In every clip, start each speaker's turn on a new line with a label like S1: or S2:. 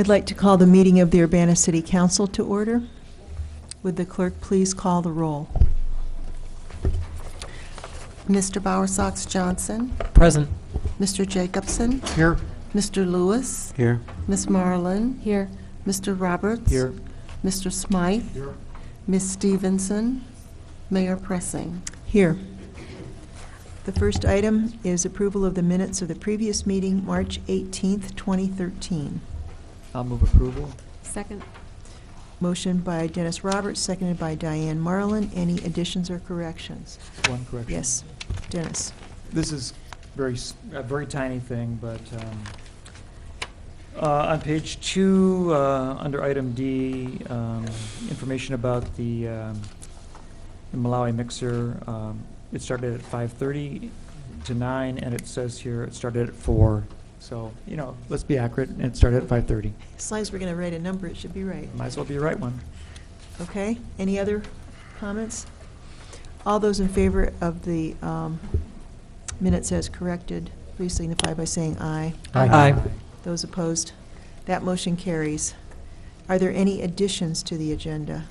S1: I'd like to call the meeting of the Urbana City Council to order. Would the clerk please call the roll?
S2: Mr. Bowersox Johnson,
S3: Present.
S2: Mr. Jacobson,
S3: Here.
S2: Mr. Lewis,
S3: Here.
S2: Miss Marlin,
S4: Here.
S2: Mr. Roberts,
S3: Here.
S2: Mr. Smythe,
S3: Here.
S2: Miss Stevenson, Mayor Pressing.
S1: Here. The first item is approval of the minutes of the previous meeting, March 18th, 2013.
S3: I'll move approval.
S4: Second.
S1: Motion by Dennis Roberts, seconded by Diane Marlin. Any additions or corrections?
S3: One correction.
S1: Yes, Dennis.
S3: This is a very tiny thing, but on page 2, under item D, information about the Malawi mixer, it started at 5:30 to 9, and it says here it started at 4. So, you know, let's be accurate, and it started at 5:30.
S1: As long as we're going to write a number, it should be right.
S3: Might as well be the right one.
S1: Okay, any other comments? All those in favor of the minutes as corrected, please signify by saying aye.
S3: Aye.
S1: Those opposed? That motion carries. Are there any additions to the agenda?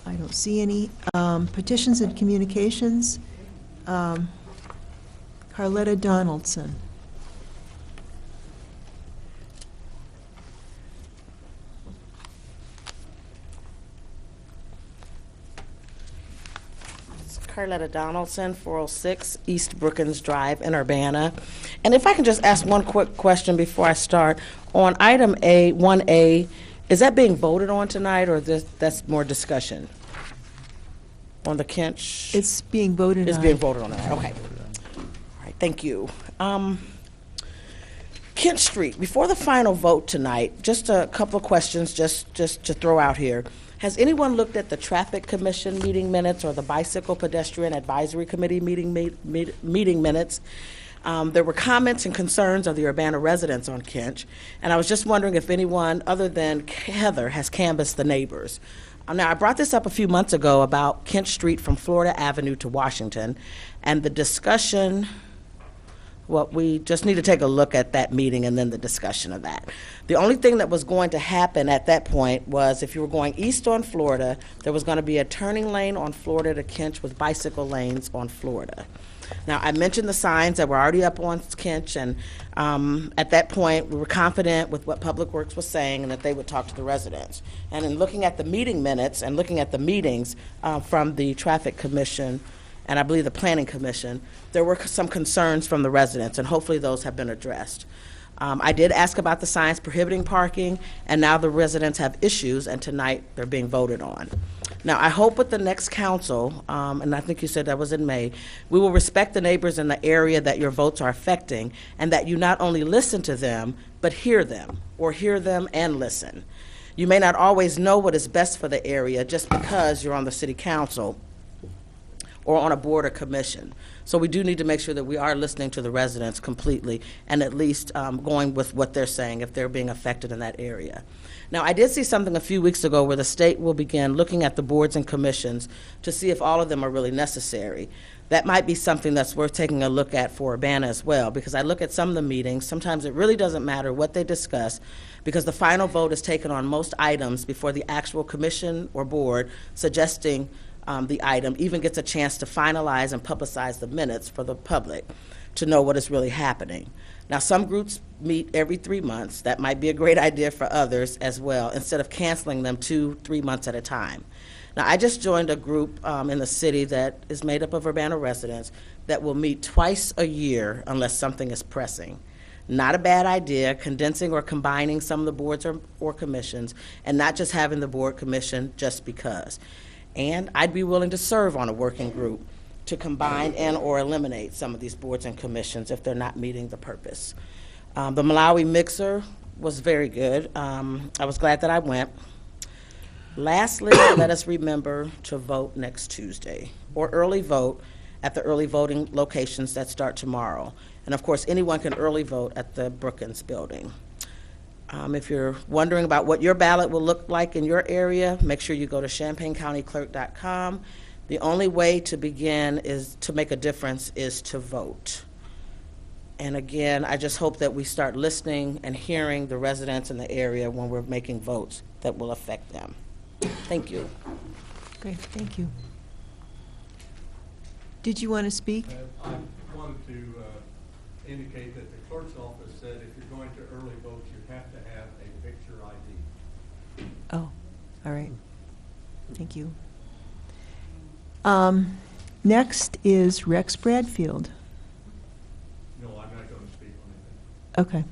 S1: I don't see any. Petitions and communications. Carletta Donaldson.
S5: Carletta Donaldson, 406 East Brookins Drive in Urbana. And if I can just ask one quick question before I start. On item A, 1A, is that being voted on tonight, or that's more discussion? On the Kinch?
S1: It's being voted on.
S5: It's being voted on tonight, okay. All right, thank you. Kent Street, before the final vote tonight, just a couple of questions just to throw out here. Has anyone looked at the Traffic Commission meeting minutes or the Bicycle Pedestrian Advisory Committee meeting minutes? There were comments and concerns of the Urbana residents on Kinch, and I was just wondering if anyone other than Heather has canvassed the neighbors. Now, I brought this up a few months ago about Kent Street from Florida Avenue to Washington, and the discussion. Well, we just need to take a look at that meeting and then the discussion of that. The only thing that was going to happen at that point was if you were going east on Florida, there was going to be a turning lane on Florida to Kinch with bicycle lanes on Florida. Now, I mentioned the signs that were already up on Kinch, and at that point, we were confident with what Public Works was saying and that they would talk to the residents. And in looking at the meeting minutes and looking at the meetings from the Traffic Commission, and I believe the Planning Commission, there were some concerns from the residents, and hopefully those have been addressed. I did ask about the signs prohibiting parking, and now the residents have issues, and tonight they're being voted on. Now, I hope with the next council, and I think you said that was in May, we will respect the neighbors in the area that your votes are affecting, and that you not only listen to them, but hear them, or hear them and listen. You may not always know what is best for the area just because you're on the city council or on a board or commission. So we do need to make sure that we are listening to the residents completely and at least going with what they're saying if they're being affected in that area. Now, I did see something a few weeks ago where the state will begin looking at the boards and commissions to see if all of them are really necessary. That might be something that's worth taking a look at for Urbana as well, because I look at some of the meetings, sometimes it really doesn't matter what they discuss, because the final vote is taken on most items before the actual commission or board suggesting the item even gets a chance to finalize and publicize the minutes for the public to know what is really happening. Now, some groups meet every 3 months. That might be a great idea for others as well, instead of canceling them 2-3 months at a time. Now, I just joined a group in the city that is made up of Urbana residents that will meet twice a year unless something is pressing. Not a bad idea, condensing or combining some of the boards or commissions, and not just having the board commission just because. And I'd be willing to serve on a working group to combine and or eliminate some of these boards and commissions if they're not meeting the purpose. The Malawi mixer was very good. I was glad that I went. Lastly, let us remember to vote next Tuesday, or early vote at the early voting locations that start tomorrow. And of course, anyone can early vote at the Brookins building. If you're wondering about what your ballot will look like in your area, make sure you go to champaigncountyclerk.com. The only way to begin is to make a difference is to vote. And again, I just hope that we start listening and hearing the residents in the area when we're making votes that will affect them. Thank you.
S1: Great, thank you. Did you want to speak?
S4: I wanted to indicate that the clerk's office said if you're going to early vote, you have to have a picture ID.
S1: Oh, all right. Thank you. Next is Rex Bradfield.
S4: No, I'm not going to speak on anything.
S1: Okay.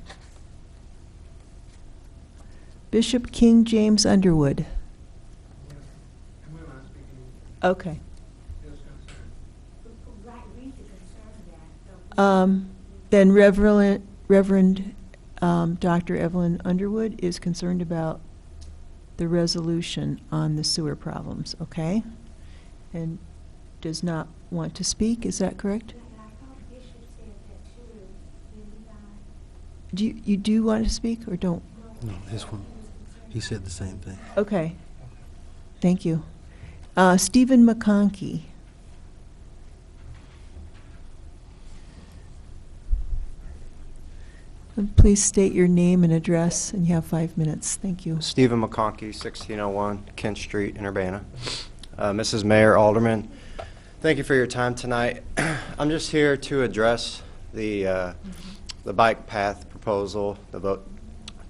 S1: Bishop King James Underwood. Okay. Then Reverend Dr. Evelyn Underwood is concerned about the resolution on the sewer problems, okay? And does not want to speak, is that correct? You do want to speak or don't?
S6: No, this one. He said the same thing.
S1: Okay. Thank you. Stephen McConkey. And please state your name and address, and you have 5 minutes. Thank you.
S7: Stephen McConkey, 1601 Kent Street in Urbana. Mrs. Mayor, Alderman, thank you for your time tonight. I'm just here to address the bike path proposal, the vote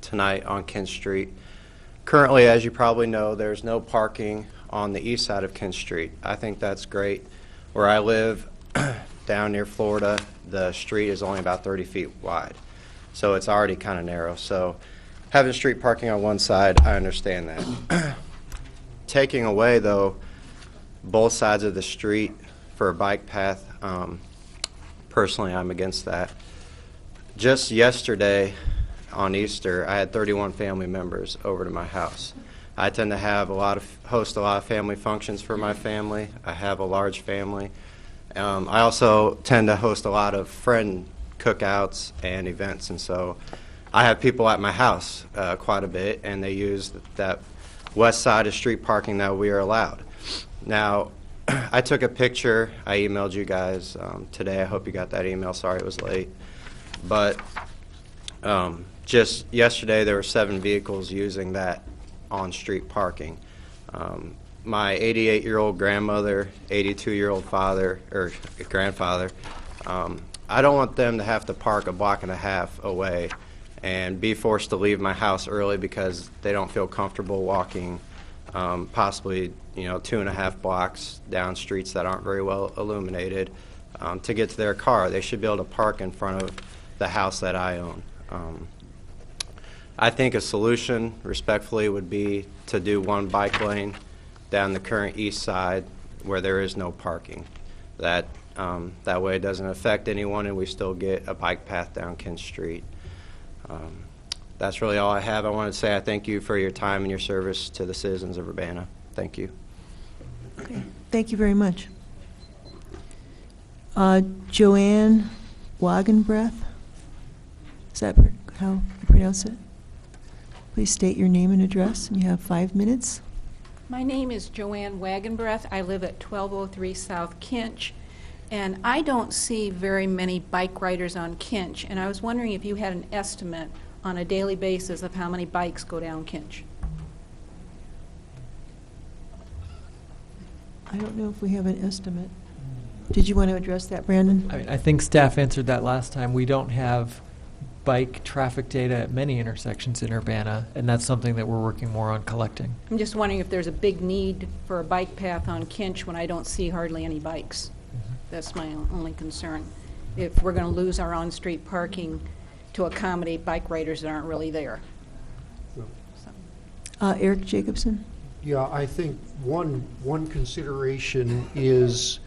S7: tonight on Kent Street. Currently, as you probably know, there's no parking on the east side of Kent Street. I think that's great. Where I live, down near Florida, the street is only about 30 feet wide. So it's already kind of narrow. So having street parking on one side, I understand that. Taking away, though, both sides of the street for a bike path, personally, I'm against that. Just yesterday on Easter, I had 31 family members over to my house. I tend to have host a lot of family functions for my family. I have a large family. I also tend to host a lot of friend cookouts and events, and so I have people at my house quite a bit, and they use that west side of street parking that we are allowed. Now, I took a picture. I emailed you guys today. I hope you got that email. Sorry it was late. But just yesterday, there were 7 vehicles using that on-street parking. My 88-year-old grandmother, 82-year-old father or grandfather, I don't want them to have to park a block and a half away and be forced to leave my house early because they don't feel comfortable walking possibly 2.5 blocks down streets that aren't very well illuminated to get to their car. They should be able to park in front of the house that I own. I think a solution, respectfully, would be to do one bike lane down the current east side where there is no parking. That way it doesn't affect anyone and we still get a bike path down Kent Street. That's really all I have. I wanted to say I thank you for your time and your service to the citizens of Urbana. Thank you.
S1: Okay. Thank you very much. Joanne Wagenbreath, is that how you pronounce it? Please state your name and address, and you have 5 minutes.
S8: My name is Joanne Wagenbreath. I live at 1203 South Kinch, and I don't see very many bike riders on Kinch, and I was wondering if you had an estimate on a daily basis of how many bikes go down Kinch.
S1: I don't know if we have an estimate. Did you want to address that, Brandon?
S9: I think staff answered that last time. We don't have bike traffic data at many intersections in Urbana, and that's something that we're working more on collecting.
S8: I'm just wondering if there's a big need for a bike path on Kinch when I don't see hardly any bikes. That's my only concern. If we're going to lose our on-street parking to accommodate bike riders that aren't really there.
S1: Eric Jacobson?
S10: Yeah, I think one consideration is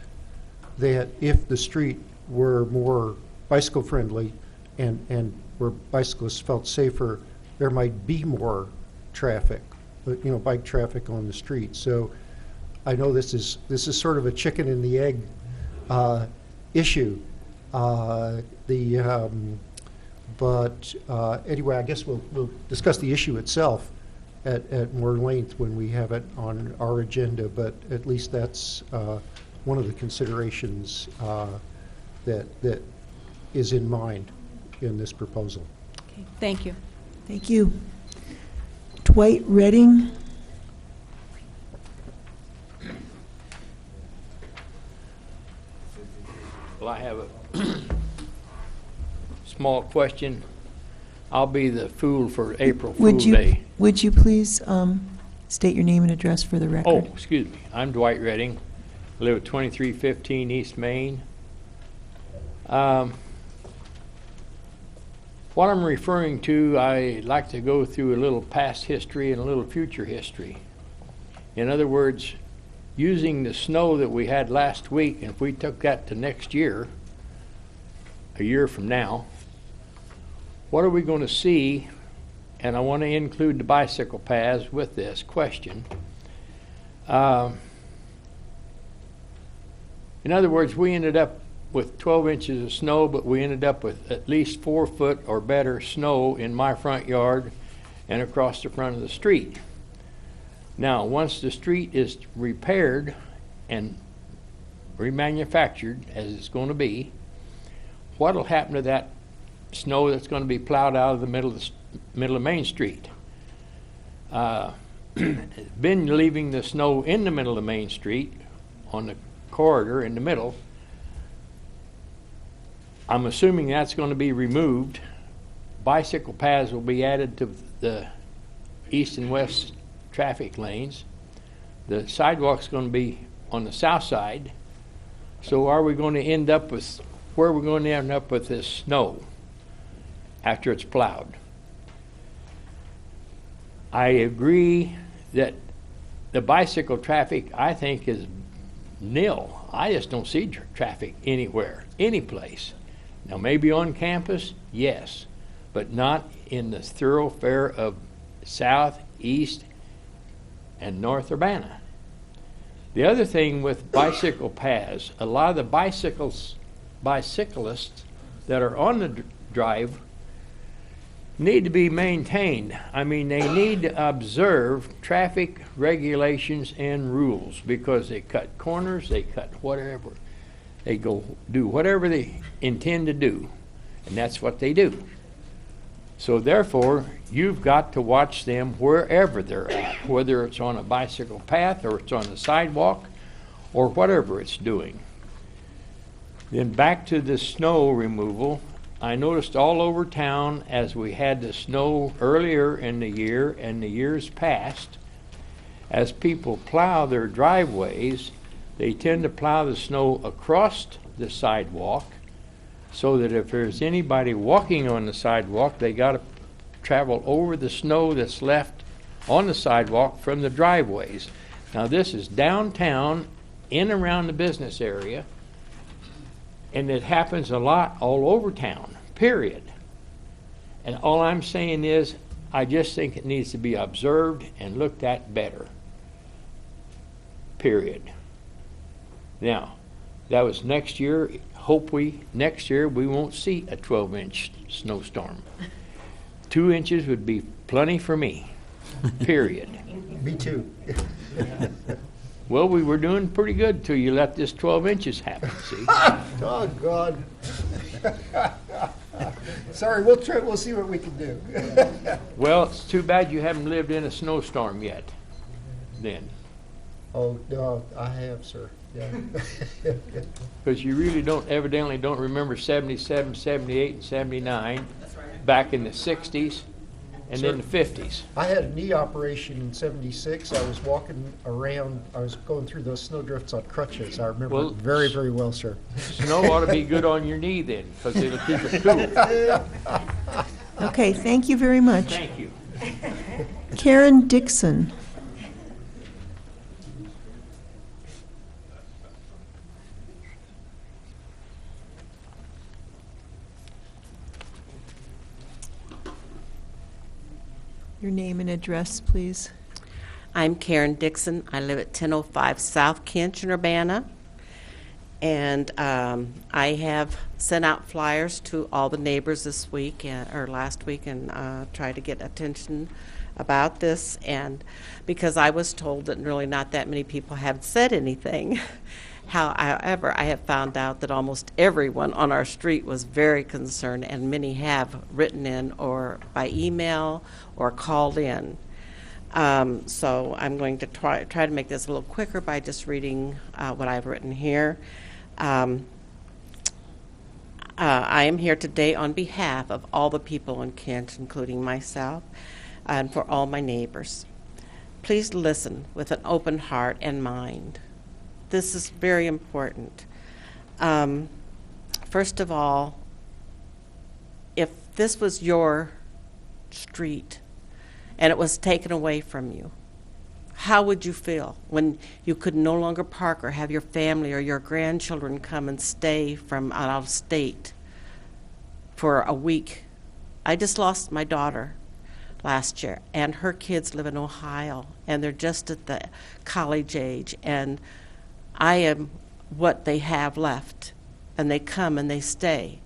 S10: that if the street were more bicycle friendly and where bicyclists felt safer, there might be more traffic, bike traffic on the street. So I know this is sort of a chicken and the egg issue. But anyway, I guess we'll discuss the issue itself at more length when we have it on our agenda. But at least that's one of the considerations that is in mind. in this proposal.
S8: Okay, thank you.
S1: Thank you. Dwight Redding?
S11: Well, I have a small question. I'll be the fool for April Fool Day.
S1: Would you please state your name and address for the record?
S11: Oh, excuse me. I'm Dwight Redding. I live at 2315 East Main. What I'm referring to, I like to go through a little past history and a little future history. In other words, using the snow that we had last week, and if we took that to next year, a year from now, what are we going to see? And I want to include the bicycle paths with this question. In other words, we ended up with 12 inches of snow, but we ended up with at least 4 foot or better snow in my front yard and across the front of the street. Now, once the street is repaired and remanufactured, as it's going to be, what will happen to that snow that's going to be plowed out of the middle of Main Street? Been leaving the snow in the middle of Main Street on the corridor in the middle. I'm assuming that's going to be removed. Bicycle paths will be added to the east and west traffic lanes. The sidewalk's going to be on the south side. So are we going to end up with, where are we going to end up with this snow after it's plowed? I agree that the bicycle traffic, I think, is nil. I just don't see traffic anywhere, any place. Now, maybe on campus, yes, but not in the thoroughfare of south, east, and north Urbana. The other thing with bicycle paths, a lot of the bicyclists that are on the drive need to be maintained. I mean, they need to observe traffic regulations and rules, because they cut corners, they cut whatever. They go do whatever they intend to do, and that's what they do. So therefore, you've got to watch them wherever they're at, whether it's on a bicycle path or it's on the sidewalk or whatever it's doing. Then back to the snow removal. I noticed all over town, as we had the snow earlier in the year and the years past, as people plow their driveways, they tend to plow the snow across the sidewalk, so that if there's anybody walking on the sidewalk, they got to travel over the snow that's left on the sidewalk from the driveways. Now, this is downtown, in around the business area, and it happens a lot all over town, period. And all I'm saying is, I just think it needs to be observed and looked at better, period. Now, that was next year. Next year we won't see a 12-inch snowstorm. 2 inches would be plenty for me, period.
S10: Me too.
S11: Well, we were doing pretty good till you let this 12 inches happen, see?
S10: Oh, God. Sorry, we'll try. We'll see what we can do.
S11: Well, it's too bad you haven't lived in a snowstorm yet, then.
S10: Oh, no, I have, sir. Yeah.
S11: Because you really evidently don't remember 77, 78, and 79, back in the 60s, and then the 50s.
S10: I had a knee operation in '76. I was walking around. I was going through those snowdrifts on crutches. I remember it very, very well, sir.
S11: Snow ought to be good on your knee then, because it'll keep it cool.
S1: Okay, thank you very much.
S11: Thank you.
S1: Karen Dixon. Your name and address, please.
S12: I'm Karen Dixon. I live at 1005 South Kinch in Urbana. And I have sent out flyers to all the neighbors this week, or last week, and tried to get attention about this. And because I was told that really not that many people have said anything. However, I have found out that almost everyone on our street was very concerned, and many have written in or by email or called in. So I'm going to try to make this a little quicker by just reading what I've written here. I am here today on behalf of all the people in Kent, including myself, and for all my neighbors. Please listen with an open heart and mind. This is very important. First of all, if this was your street and it was taken away from you, how would you feel when you could no longer park or have your family or your grandchildren come and stay from out of state for a week? I just lost my daughter last year, and her kids live in Ohio, and they're just at the college age, and I am what they have left, and they come and they stay.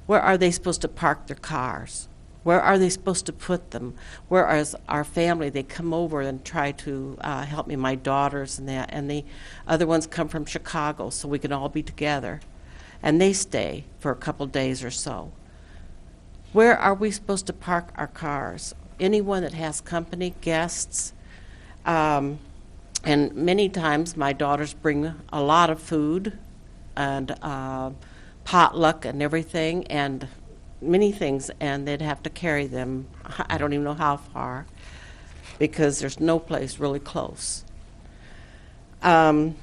S12: Where are they supposed to park their cars? Where are they supposed to put them? Whereas our family, they come over and try to help me, my daughters and that, and the other ones come from Chicago so we can all be together. And they stay for a couple days or so. Where are we supposed to park our cars? Anyone that has company, guests, and many times my daughters bring a lot of food and potluck and everything and many things, and they'd have to carry them, I don't even know how far, because there's no place really close. I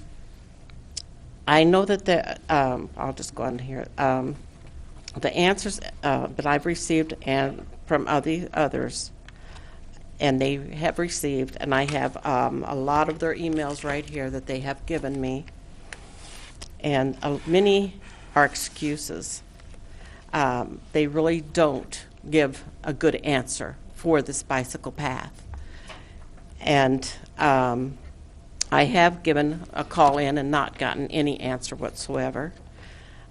S12: know that I'll just go on here. The answers that I've received and from others, and they have received, and I have a lot of their emails right here that they have given me, and many are excuses. They really don't give a good answer for this bicycle path. And I have given a call in and not gotten any answer whatsoever.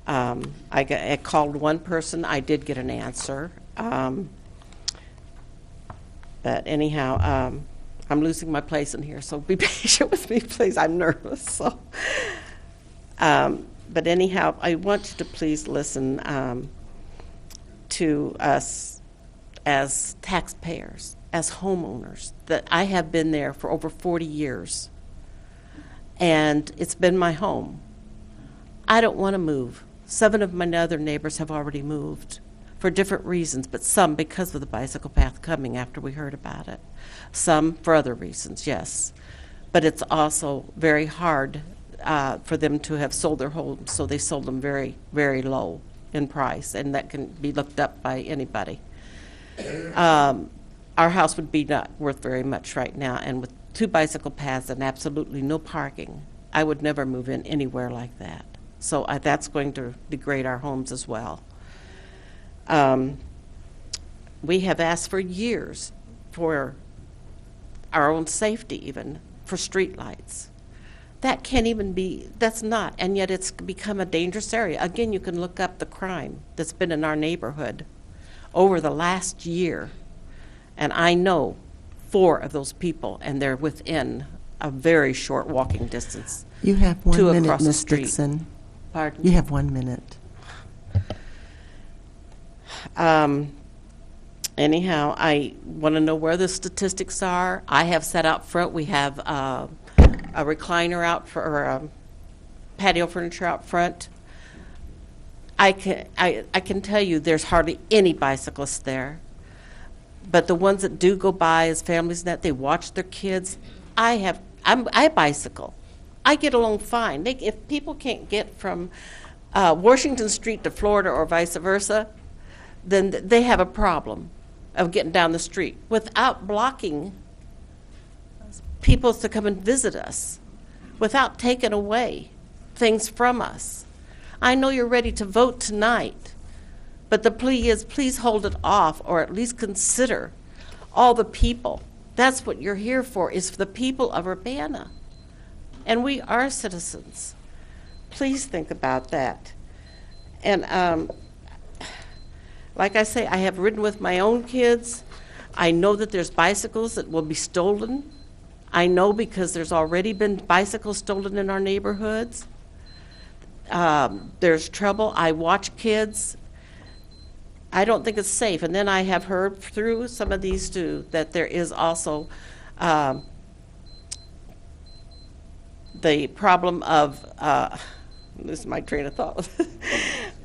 S12: I called one person, I did get an answer. But anyhow, I'm losing my place in here, so be patient with me, please. I'm nervous. So, but anyhow, I want you to please listen to us as taxpayers, as homeowners, that I have been there for over 40 years, and it's been my home. I don't want to move. 7 of my other neighbors have already moved for different reasons, but some because of the bicycle path coming after we heard about it. Some for other reasons, yes. But it's also very hard for them to have sold their homes, so they sold them very, very low in price, and that can be looked up by anybody. Our house would be not worth very much right now, and with 2 bicycle paths and absolutely no parking, I would never move in anywhere like that. So that's going to degrade our homes as well. We have asked for years for our own safety, even for street lights. That can't even be, that's not, and yet it's become a dangerous area. Again, you can look up the crime that's been in our neighborhood over the last year, and I know 4 of those people, and they're within a very short walking distance.
S2: You have 1 minute,
S12: across the
S2: Ms.
S12: street.
S2: Dixon.
S12: Pardon?
S2: You have 1 minute.
S12: Anyhow, I want to know where the statistics are. I have set out front. We have a recliner out for, or patio furniture out front. I can tell you there's hardly any bicyclists there. But the ones that do go by as families, that they watch their kids. I bicycle. I get along fine. If people can't get from Washington Street to Florida or vice versa, then they have a problem of getting down the street without blocking people to come and visit us, without taking away things from us. I know you're ready to vote tonight, but the plea is please hold it off, or at least consider all the people. That's what you're here for, is for the people of Urbana. And we are citizens. Please think about that. And like I say, I have ridden with my own kids. I know that there's bicycles that will be stolen. I know because there's already been bicycles stolen in our neighborhoods. There's trouble. I watch kids. I don't think it's safe. And then I have heard through some of these too that there is also the problem of, this is my train of thought.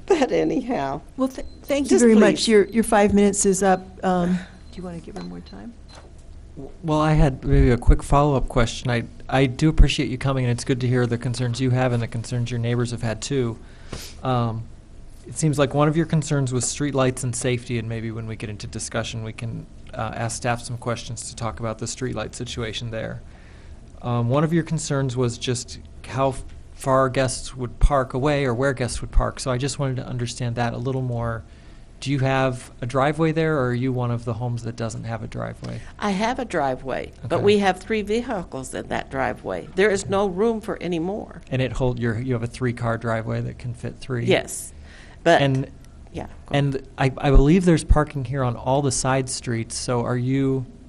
S12: But anyhow.
S1: Well, thank you
S12: Just
S1: very
S12: please.
S1: much. Your 5 minutes is up. Do you want to give her more time?
S9: Well, I had maybe a quick follow-up question. I do appreciate you coming, and it's good to hear the concerns you have and the concerns your neighbors have had too. It seems like one of your concerns was streetlights and safety, and maybe when we get into discussion, we can ask staff some questions to talk about the streetlight situation there. One of your concerns was just how far guests would park away or where guests would park. So I just wanted to understand that a little more. Do you have a driveway there, or are you one of the homes that doesn't have a driveway?
S12: I have a driveway, but
S9: Okay.
S12: we have 3 vehicles in that driveway. There is no room for any more.
S9: And you have a 3-car driveway that can fit 3?
S12: Yes, but,
S9: And
S12: yeah.
S9: And I believe there's parking here on all the side streets, so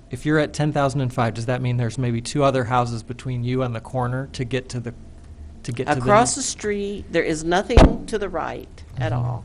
S9: if you're at 10,005, does that mean there's maybe 2 other houses between you and the corner to get to the
S12: Across the street, there is nothing to the right at all.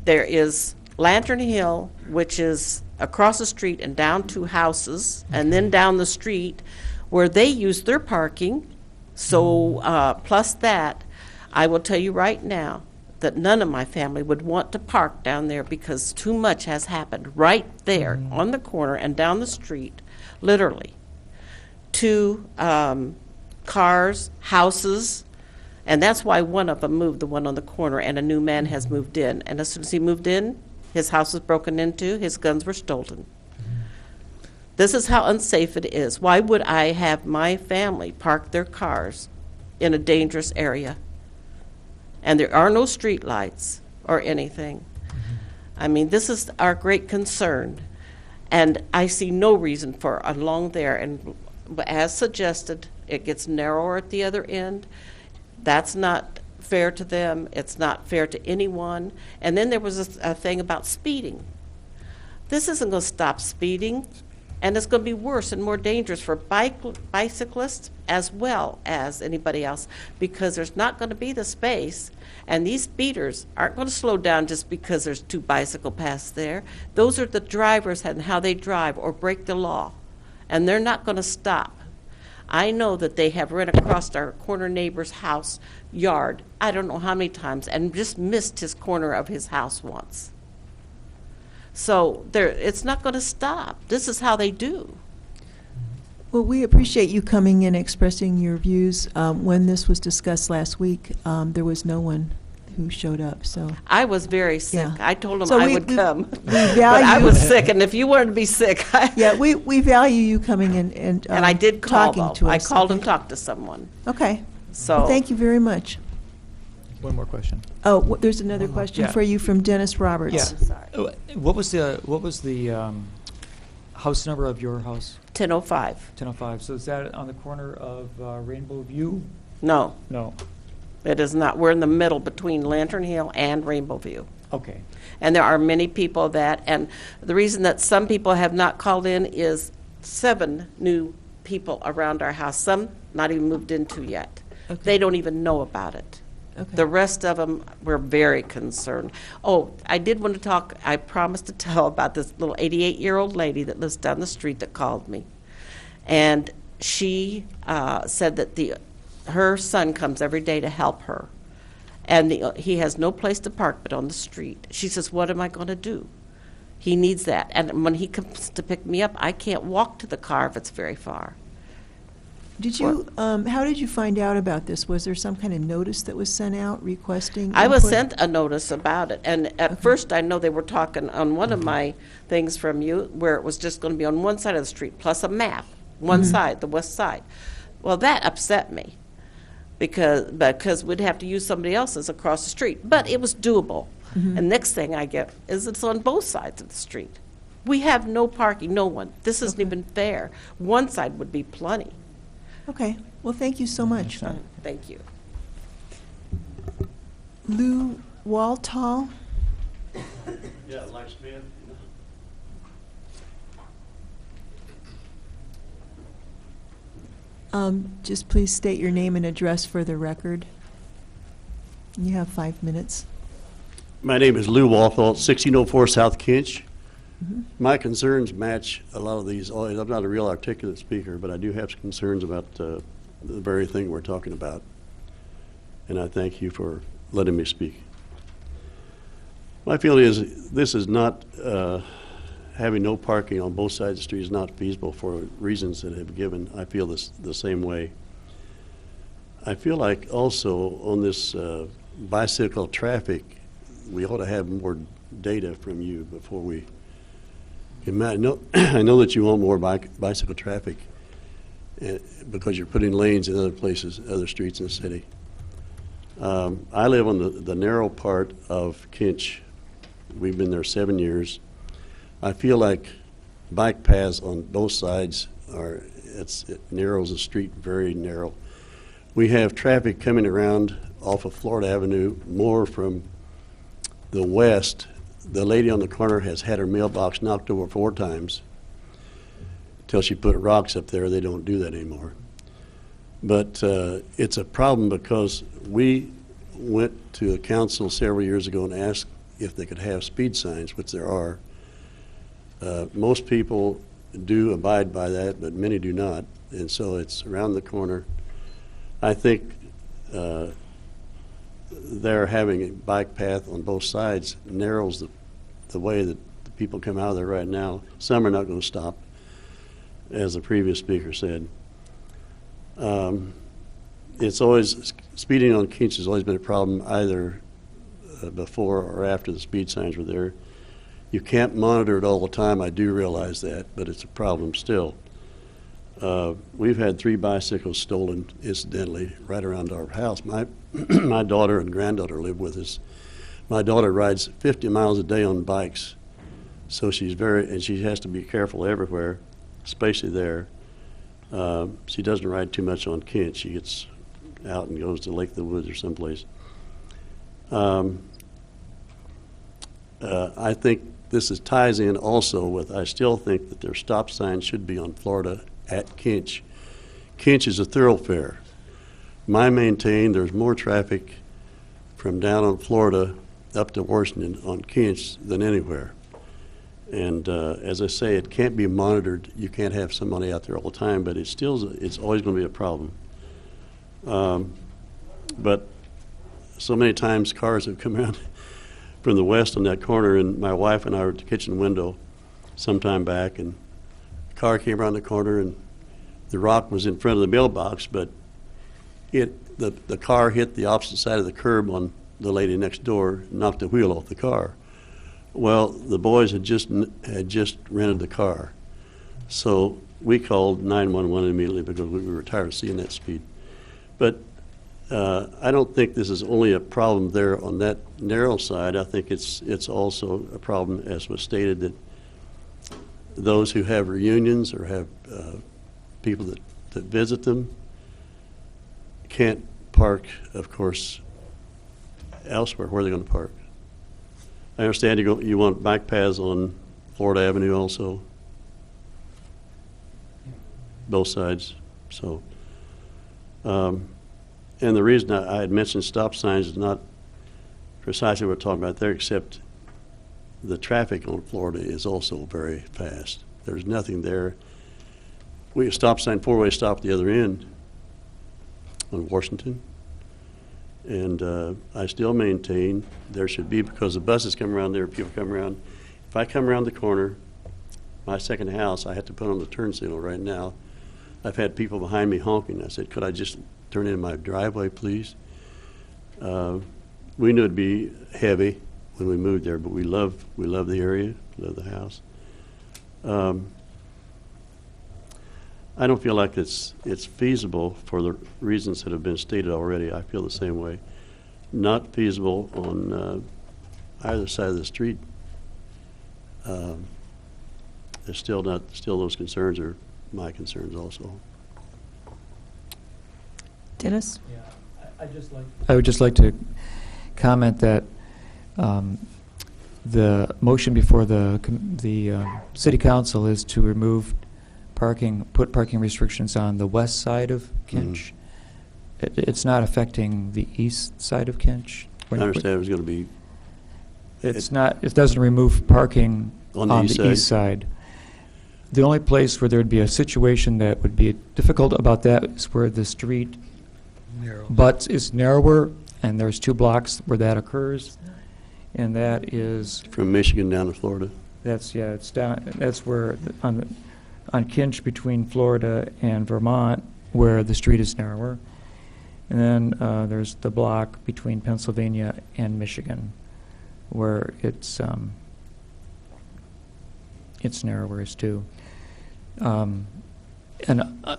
S12: There is Lantern Hill, which is across the street and down 2 houses, and then down the street where they use their parking. So plus that, I will tell you right now that none of my family would want to park down there because too much has happened right there on the corner and down the street, literally. 2 cars, houses, and that's why one of them moved, the one on the corner, and a new man has moved in. And as soon as he moved in, his house was broken into, his guns were stolen. This is how unsafe it is. Why would I have my family park their cars in a dangerous area? And there are no street lights or anything. I mean, this is our great concern. And I see no reason for along there. And as suggested, it gets narrower at the other end. That's not fair to them. It's not fair to anyone. And then there was a thing about speeding. This isn't going to stop speeding, and it's going to be worse and more dangerous for bicyclists as well as anybody else, because there's not going to be the space, and these speeders aren't going to slow down just because there's 2 bicycle paths there. Those are the drivers and how they drive or break the law, and they're not going to stop. I know that they have run across our corner neighbor's house yard, I don't know how many times, and just missed his corner of his house once. So it's not going to stop. This is how they do.
S1: Well, we appreciate you coming and expressing your views. When this was discussed last week, there was no one who showed up, so.
S12: I was very sick.
S1: Yeah.
S12: I told them
S1: So
S12: I
S1: we-
S12: would
S1: we-
S12: come.
S1: we
S12: But I
S1: value-
S12: was sick, and if you wanted to be sick,
S1: Yeah, we value you coming in and
S12: and I did call,
S1: talking
S12: though.
S1: to
S12: I
S1: us.
S12: called and talked to someone.
S1: Okay.
S12: So
S1: Well, thank you very much.
S3: One more question.
S1: Oh, there's another question
S3: Yeah.
S1: for you from Dennis Roberts.
S3: Yeah.
S12: Sorry.
S3: What was the house number of your house?
S12: 10:05.
S3: 1005. So is that on the corner of Rainbow View?
S12: No,
S3: No.
S12: it is not. We're in the middle between Lantern Hill and Rainbow View.
S3: Okay.
S12: And there are many people and the reason that some people have not called in is 7 new people around our house, some not even moved into yet.
S1: Okay.
S12: They don't even know about it.
S1: Okay.
S12: The rest of them were very concerned. Oh, I did want to talk, I promised to tell about this little 88-year-old lady that lives down the street that called me. And she said that her son comes every day to help her. And he has no place to park but on the street. She says, what am I going to do? He needs that. And when he comes to pick me up, I can't walk to the car if it's very far.
S1: Did you, how did you find out about this? Was there some kind of notice that was sent out requesting?
S12: I was
S1: input?
S12: sent a notice about it, and at first I know they were talking on one of my things from you where it was just going to be on one side of the street plus a map, one side, the west side. Well, that upset me because we'd have to use somebody else's across the street, but it was doable. And next thing I get is it's on both sides of the street. We have no parking, no one. This isn't even fair. One side would be plenty.
S1: Okay, well, thank you so much.
S12: Thank you.
S1: Lou Waltall?
S6: Yeah, like Smith.
S1: Just please state your name and address for the record. You have 5 minutes.
S6: My name is Lou Walthall, 1604 South Kinch.
S1: Mhm.
S6: My concerns match a lot of these. I'm not a real articulate speaker, but I do have some concerns about the very thing we're talking about. And I thank you for letting me speak. My feeling is this is not, having no parking on both sides of the street is not feasible for reasons that have been given. I feel the same way. I feel like also on this bicycle traffic, we ought to have more data from you before we. I know that you want more bicycle traffic because you're putting lanes in other places, other streets in the city. I live on the narrow part of Kinch. We've been there 7 years. I feel like bike paths on both sides it narrows the street very narrow. We have traffic coming around off of Florida Avenue more from the west. The lady on the corner has had her mailbox knocked over 4 times till she put rocks up there. They don't do that anymore. But it's a problem because we went to the council several years ago and asked if they could have speed signs, which there are. Most people do abide by that, but many do not. And so it's around the corner. I think they're having a bike path on both sides narrows the way that the people come out of there right now. Some are not going to stop, as the previous speaker said. It's always, speeding on Kinch has always been a problem either before or after the speed signs were there. You can't monitor it all the time, I do realize that, but it's a problem still. We've had 3 bicycles stolen, incidentally, right around our house. My daughter and granddaughter live with us. My daughter rides 50 miles a day on bikes, so she has to be careful everywhere, especially there. She doesn't ride too much on Kent. She gets out and goes to Lake of the Woods or someplace. I think this ties in also with, I still think that their stop signs should be on Florida at Kinch. Kinch is a thoroughfare. My maintain there's more traffic from down on Florida up to Washington on Kinch than anywhere. And as I say, it can't be monitored. You can't have somebody out there all the time, but it's always going to be a problem. But so many times cars have come around from the west on that corner, and my wife and I were at the kitchen window some time back, and a car came around the corner, and the rock was in front of the mailbox, but the car hit the opposite side of the curb on the lady next door, knocked the wheel off the car. Well, the boys had just rented the car, so we called 911 immediately because we were tired of seeing that speed. But I don't think this is only a problem there on that narrow side. I think it's also a problem, as was stated, that those who have reunions or have people that visit them can't park, of course, elsewhere. Where are they going to park? I understand you want bike paths on Florida Avenue also, both sides. So, and the reason I had mentioned stop signs is not precisely what we're talking about there, except the traffic on Florida is also very fast. There's nothing there. We have a stop sign, 4-way stop at the other end on Washington. And I still maintain there should be, because the buses come around there, people come around. If I come around the corner, my second house, I have to put on the turn signal right now. I've had people behind me honking. I said, could I just turn in my driveway, please? We knew it'd be heavy when we moved there, but we love the area, love the house. I don't feel like it's feasible for the reasons that have been stated already. I feel the same way. Not feasible on either side of the street. There's still those concerns are my concerns also.
S1: Dennis?
S9: Yeah, I would just like to comment that the motion before the city council is to remove put parking restrictions on the west side of Kinch,
S3: it's not affecting the east side of Kinch.
S6: I understand it was going to be
S3: It doesn't remove parking
S6: On
S3: on
S6: the
S3: the
S6: east
S3: east side. The only place where there would be a situation that would be difficult about that is where the street butts is narrower, and there's 2 blocks where that occurs, and that is,
S6: from Michigan down to Florida.
S3: it's down, that's where, on Kinch between Florida and Vermont, where the street is narrower. And then there's the block between Pennsylvania and Michigan, where it's narrower as too. And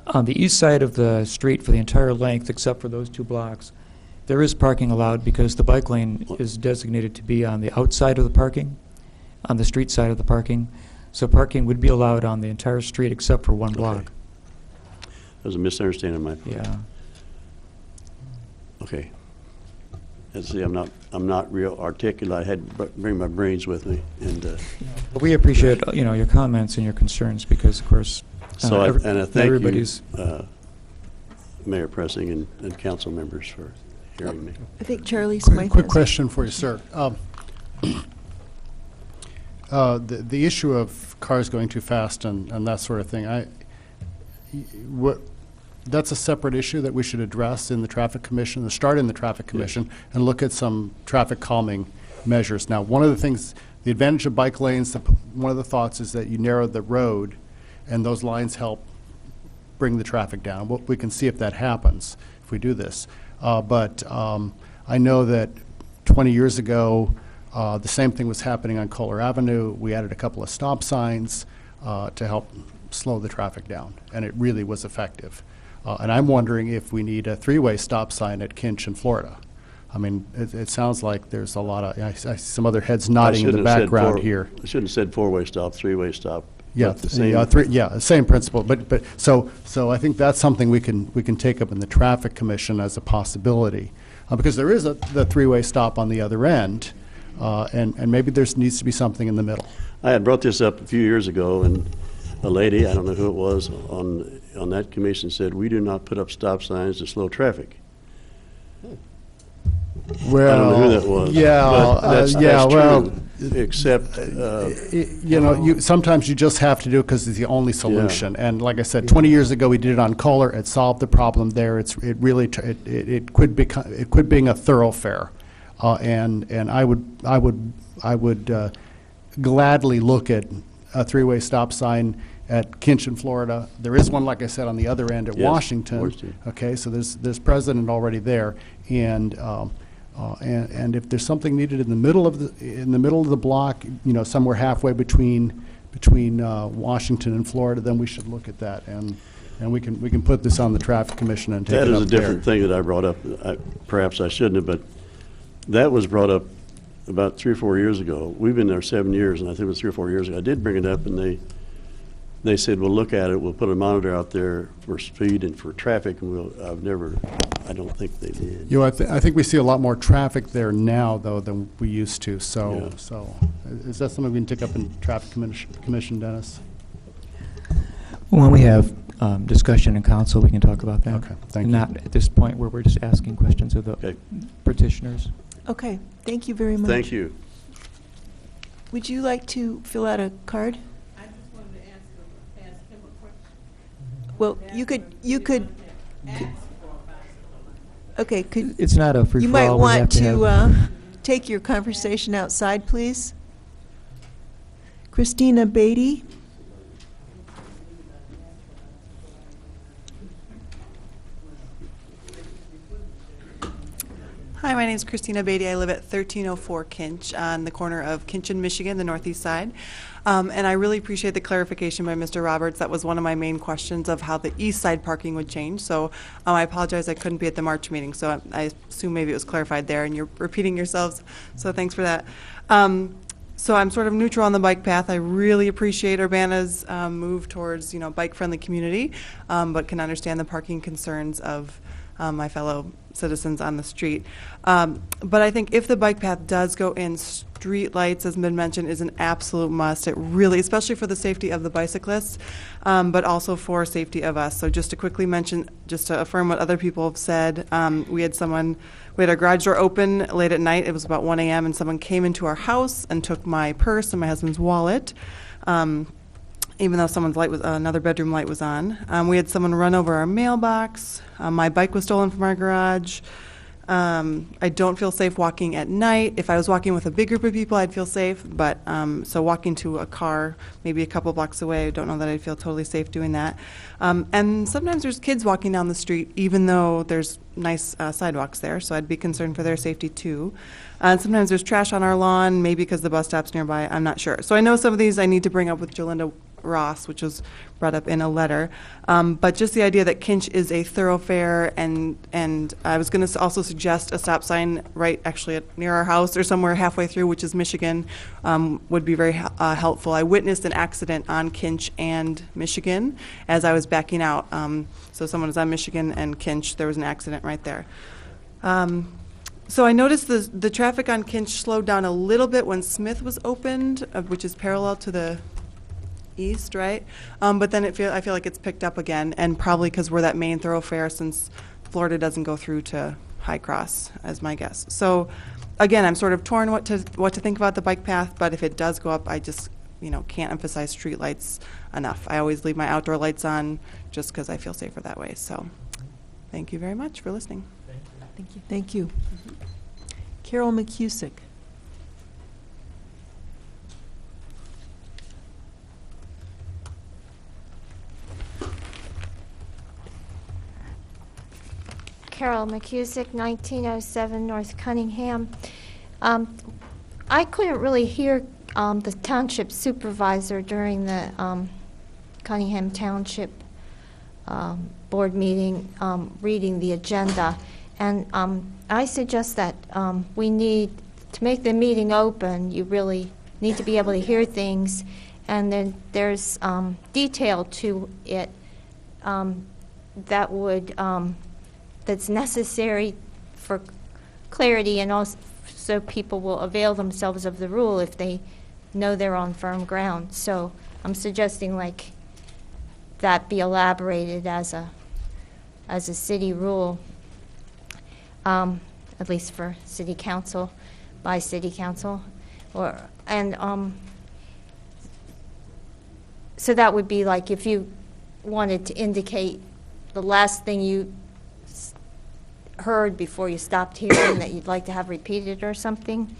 S3: on the east side of the street for the entire length, except for those 2 blocks, there is parking allowed because the bike lane is designated to be on the outside of the parking, on the street side of the parking. So parking would be allowed on the entire street except for 1 block.
S6: That was a misunderstanding on my part.
S3: Yeah.
S6: Okay. And see, I'm not real articulate. I had to bring my brains with me, and
S3: But we appreciate, your comments and your concerns because, of course,
S6: so I thank
S3: everybody's.
S6: you, Mayor Pressing and council members for hearing me.
S1: I think Charlie Smythe
S13: Quick
S1: has
S13: question for you, sir. The issue of cars going too fast and that sort of thing, that's a separate issue that we should address in the Traffic Commission, start in the Traffic Commission, and look at some traffic calming measures. Now, one of the things, the advantage of bike lanes, one of the thoughts is that you narrow the road, and those lines help bring the traffic down. We can see if that happens, if we do this. But I know that 20 years ago, the same thing was happening on Kohler Avenue. We added a couple of stop signs to help slow the traffic down, and it really was effective. And I'm wondering if we need a 3-way stop sign at Kinch in Florida. I mean, it sounds like there's a lot of, I see some other heads nodding in the background here.
S6: I shouldn't have said 4-way stop, 3-way stop.
S13: Yeah,
S6: The same.
S13: same principle. But so I think that's something we can take up in the Traffic Commission as a possibility, because there is the 3-way stop on the other end, and maybe there needs to be something in the middle.
S6: I had brought this up a few years ago, and a lady, I don't know who it was, on that commission said, "We do not put up stop signs to slow traffic."
S13: Well,
S6: I don't know who that was.
S13: Yeah,
S6: but that's
S13: well,
S6: true, except,
S13: sometimes you just have to do it because it's the only solution. And like I said, 20 years ago we did it on Kohler. It solved the problem there. It quit being a thoroughfare, and I would gladly look at a 3-way stop sign at Kinch in Florida. There is one, like I said, on the other end at
S6: Yes,
S13: Washington. Okay, so there's precedent already there, and if there's something needed in the middle of the block, somewhere halfway between Washington and Florida, then we should look at that, and we can put this on the Traffic Commission and take it up
S6: that
S13: there.
S6: is a different thing that I brought up. Perhaps I shouldn't have, but that was brought up about 3 or 4 years ago. We've been there 7 years, and I think it was 3 or 4 years ago. I did bring it up, and they said, "We'll look at it. We'll put a monitor out there for speed and for traffic." And I don't think they did.
S13: I think we see a lot more traffic there now, though, than we used to. So,
S6: Yeah.
S13: so is that something we can take up in Traffic Commission, Dennis?
S3: When we have discussion in council, we can talk about that.
S13: Okay, thank you.
S3: Not at this point where we're just asking questions of the
S6: Okay.
S3: petitioners.
S1: Okay, thank you very much.
S6: Thank you.
S1: Would you like to fill out a card?
S14: I just wanted to ask him a question.
S1: Well, you could, okay,
S3: It's not a free-for-all.
S1: you might
S3: We
S1: want
S3: have to
S1: to
S3: have-
S1: take your conversation outside, please. Christina Beatty?
S15: Hi, my name is Christina Beatty. I live at 1304 Kinch on the corner of Kinch and Michigan, the northeast side. And I really appreciate the clarification by Mr. Roberts. That was one of my main questions of how the east side parking would change. So I apologize I couldn't be at the March meeting. So I assume maybe it was clarified there and you're repeating yourselves. So thanks for that. So I'm sort of neutral on the bike path. I really appreciate Urbana's move towards, bike-friendly community, but can understand the parking concerns of my fellow citizens on the street. But I think if the bike path does go in, street lights, as been mentioned, is an absolute must. It really, especially for the safety of the bicyclists, but also for safety of us. So just to quickly mention, just to affirm what other people have said, we had our garage door open late at night. It was about 1 a.m. and someone came into our house and took my purse and my husband's wallet. Even though another bedroom light was on. We had someone run over our mailbox. My bike was stolen from our garage. I don't feel safe walking at night. If I was walking with a big group of people, I'd feel safe. But so walking to a car, maybe a couple blocks away, I don't know that I'd feel totally safe doing that. And sometimes there's kids walking down the street, even though there's nice sidewalks there. So I'd be concerned for their safety too. And sometimes there's trash on our lawn, maybe because the bus stop's nearby. I'm not sure. So I know some of these I need to bring up with Jolinda Ross, which was brought up in a letter. But just the idea that Kinch is a thoroughfare, and I was going to also suggest a stop sign right actually near our house or somewhere halfway through, which is Michigan, would be very helpful. I witnessed an accident on Kinch and Michigan as I was backing out. So someone was on Michigan and Kinch. There was an accident right there. So I noticed the traffic on Kinch slowed down a little bit when Smith was opened, which is parallel to the east, right? But then I feel like it's picked up again, and probably because we're that main thoroughfare, since Florida doesn't go through to High Cross, as my guess. So again, I'm sort of torn what to think about the bike path, but if it does go up, I just can't emphasize street lights enough. I always leave my outdoor lights on just because I feel safer that way. So thank you very much for listening.
S1: Thank you. Thank you. Carol McCusick.
S16: Carol McCusick, 1907 North Cunningham. I couldn't really hear the township supervisor during the Cunningham Township board meeting reading the agenda, and I suggest that we need to make the meeting open. You really need to be able to hear things, and then there's detail to it that would that's necessary for clarity, and also so people will avail themselves of the rule if they know they're on firm ground. So I'm suggesting like that be elaborated as a city rule, at least for city council, by city council, so that would be like if you wanted to indicate the last thing you heard before you stopped hearing that you'd like to have repeated or something.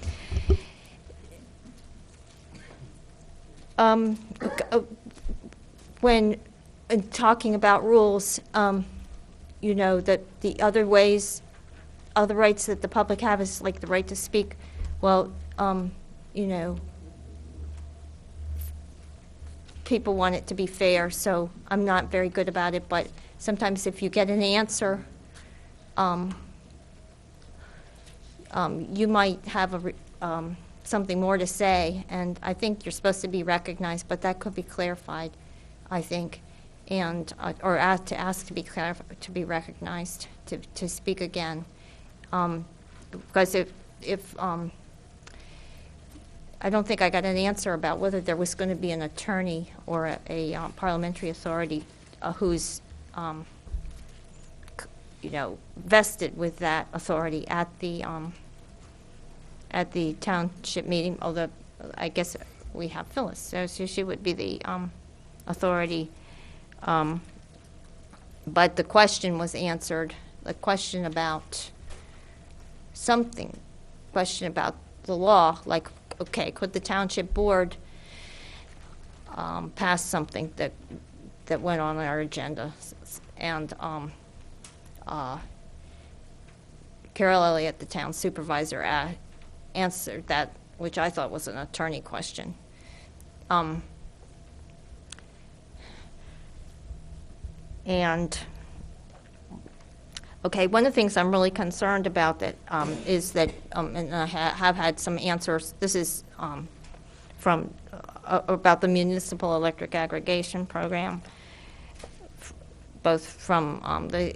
S16: When talking about rules, that the other rights that the public have is like the right to speak. Well, people want it to be fair, so I'm not very good about it, but sometimes if you get an answer, you might have something more to say, and I think you're supposed to be recognized, but that could be clarified, I think, and or to ask to be to be recognized, to speak again, because if I don't think I got an answer about whether there was going to be an attorney or a parliamentary authority who's vested with that authority at the township meeting, although I guess we have Phyllis, so she would be the authority. But the question was answered, the question about the law, like, okay, could the township board pass something that went on our agenda? And Carol Elliott, the town supervisor, answered that, which I thought was an attorney question. Okay, one of the things I'm really concerned about is that, and I have had some answers. This is from about the municipal electric aggregation program, both from the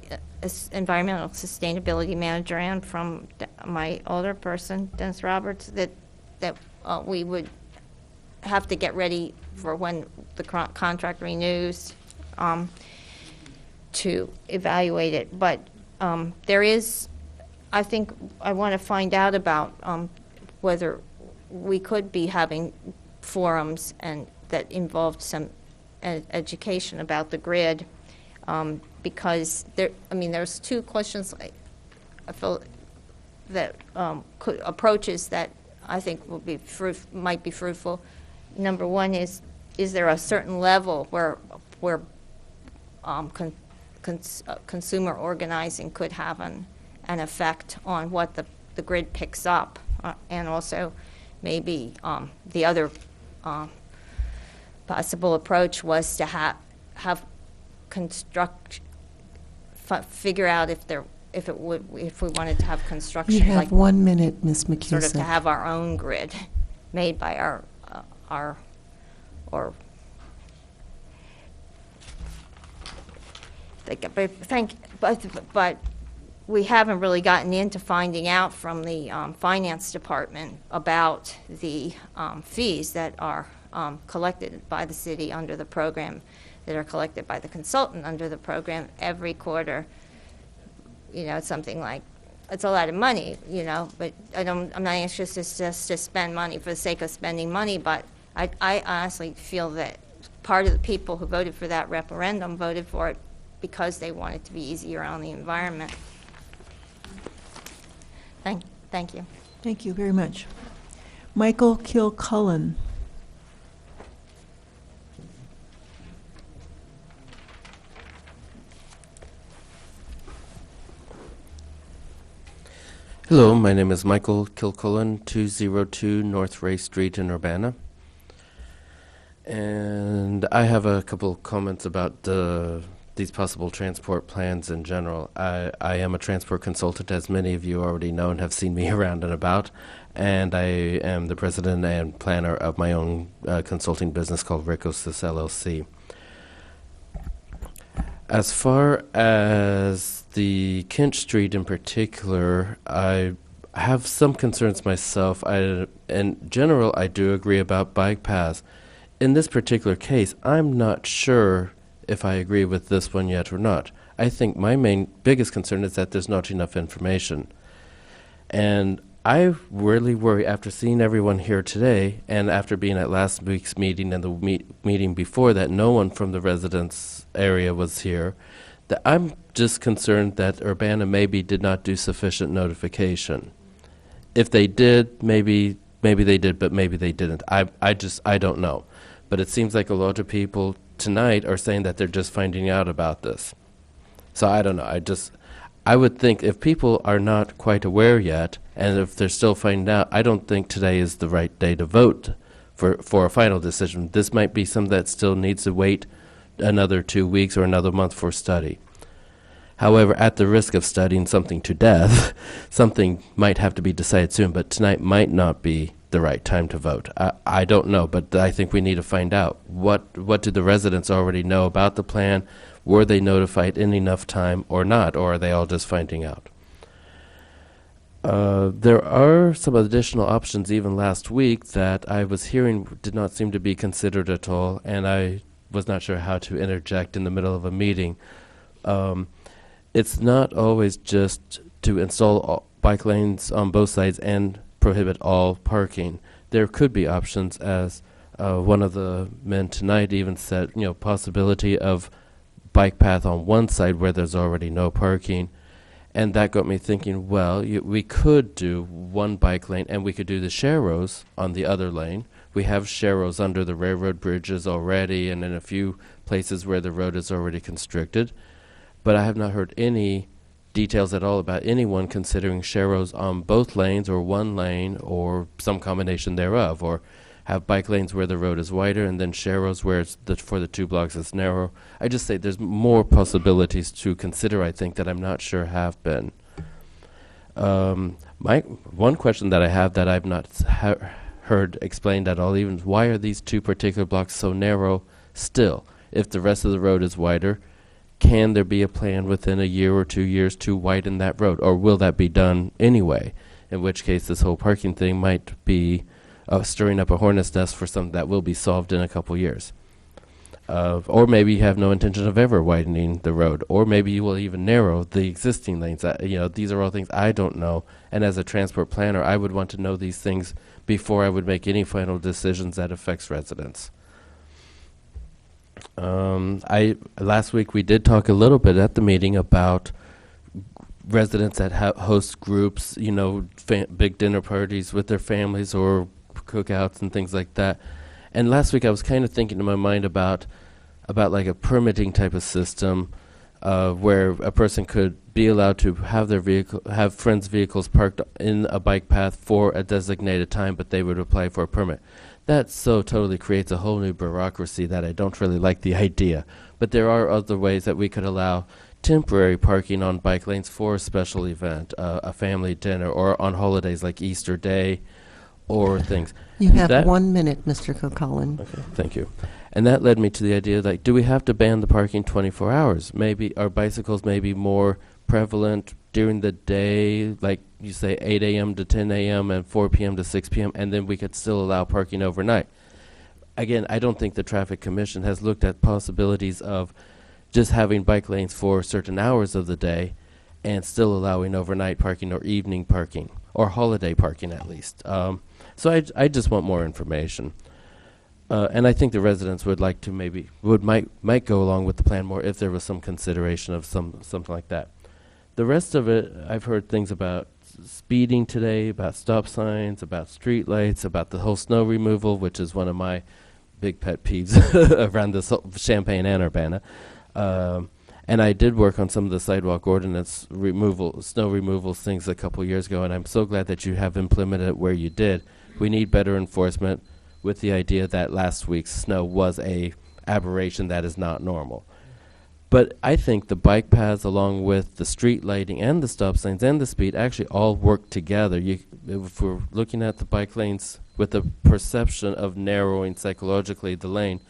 S16: environmental sustainability manager and from my older person, Dennis Roberts, that we would have to get ready for when the contract renews to evaluate it. But there is, I think, I want to find out about whether we could be having forums and that involved some education about the grid, because there's two questions I feel that approaches that I think will be might be fruitful. Number one is there a certain level where consumer organizing could have an effect on what the grid picks up, and also maybe the other possible approach was to figure out if we wanted to have construction.
S2: You have
S16: like
S2: 1 minute, Ms. McCusick.
S16: sort of to have our own grid made by our or but we haven't really gotten into finding out from the finance department about the fees that are collected by the city under the program, that are collected by the consultant under the program every quarter. It's something like, it's a lot of money, but I'm not anxious just to spend money for the sake of spending money, but I honestly feel that part of the people who voted for that referendum voted for it because they want it to be easier on the environment. Thank you.
S1: Thank you very much. Michael Kilcullen.
S17: Hello, my name is Michael Kilcullen, 202 North Ray Street in Urbana. And I have a couple comments about these possible transport plans in general. I am a transport consultant, as many of you already know and have seen me around and about, and I am the president and planner of my own consulting business called Ricosys LLC. As far as the Kinch Street in particular, I have some concerns myself. In general, I do agree about bike paths. In this particular case, I'm not sure if I agree with this one yet or not. I think my biggest concern is that there's not enough information. And I really worry, after seeing everyone here today, and after being at last week's meeting and the meeting before that, no one from the residence area was here, that I'm just concerned that Urbana maybe did not do sufficient notification. If they did, maybe they did, but maybe they didn't. I don't know. But it seems like a lot of people tonight are saying that they're just finding out about this. So I don't know. I would think if people are not quite aware yet, and if they're still finding out, I don't think today is the right day to vote for a final decision. This might be something that still needs to wait another 2 weeks or another month for study. However, at the risk of studying something to death, something might have to be decided soon, but tonight might not be the right time to vote. I don't know, but I think we need to find out. What do the residents already know about the plan? Were they notified in enough time or not, or are they all just finding out? There are some additional options even last week that I was hearing did not seem to be considered at all, and I was not sure how to interject in the middle of a meeting. It's not always just to install bike lanes on both sides and prohibit all parking. There could be options, as one of the men tonight even said, possibility of bike path on one side where there's already no parking. And that got me thinking, well, we could do one bike lane and we could do the sharrows on the other lane. We have sharrows under the railroad bridges already and in a few places where the road is already constricted. But I have not heard any details at all about anyone considering sharrows on both lanes or one lane or some combination thereof, or have bike lanes where the road is wider and then sharrows where it's for the 2 blocks it's narrow. I just say there's more possibilities to consider, I think, that I'm not sure have been. One question that I have that I've not heard explained at all even, why are these 2 particular blocks so narrow still? If the rest of the road is wider, can there be a plan within a year or 2 years to widen that road, or will that be done anyway? In which case, this whole parking thing might be stirring up a hornet's nest for something that will be solved in a couple years. Or maybe you have no intention of ever widening the road, or maybe you will even narrow the existing lanes. These are all things I don't know, and as a transport planner, I would want to know these things before I would make any final decisions that affects residents. Last week we did talk a little bit at the meeting about residents that host groups, big dinner parties with their families or cookouts and things like that. And last week I was kind of thinking in my mind about like a permitting type of system, where a person could be allowed to have friends' vehicles parked in a bike path for a designated time, but they would apply for a permit. That so totally creates a whole new bureaucracy that I don't really like the idea. But there are other ways that we could allow temporary parking on bike lanes for a special event, a family dinner, or on holidays like Easter Day, or things.
S2: You have 1 minute, Mr. Kilcullen.
S17: Okay, thank you. And that led me to the idea, like, do we have to ban the parking 24 hours? Maybe are bicycles maybe more prevalent during the day, like you say 8 a.m. to 10 a.m. and 4 p.m. to 6 p.m., and then we could still allow parking overnight. Again, I don't think the Traffic Commission has looked at possibilities of just having bike lanes for certain hours of the day and still allowing overnight parking or evening parking, or holiday parking at least. So I just want more information. And I think the residents would like to might go along with the plan more if there was some consideration of something like that. The rest of it, I've heard things about speeding today, about stop signs, about street lights, about the whole snow removal, which is one of my big pet peeves around this whole Champaign and Urbana. And I did work on some of the sidewalk ordinance snow removal things a couple years ago, and I'm so glad that you have implemented it where you did. We need better enforcement, with the idea that last week's snow was a aberration that is not normal. But I think the bike paths, along with the street lighting and the stop signs and the speed, actually all work together. If we're looking at the bike lanes with the perception of narrowing psychologically the lane,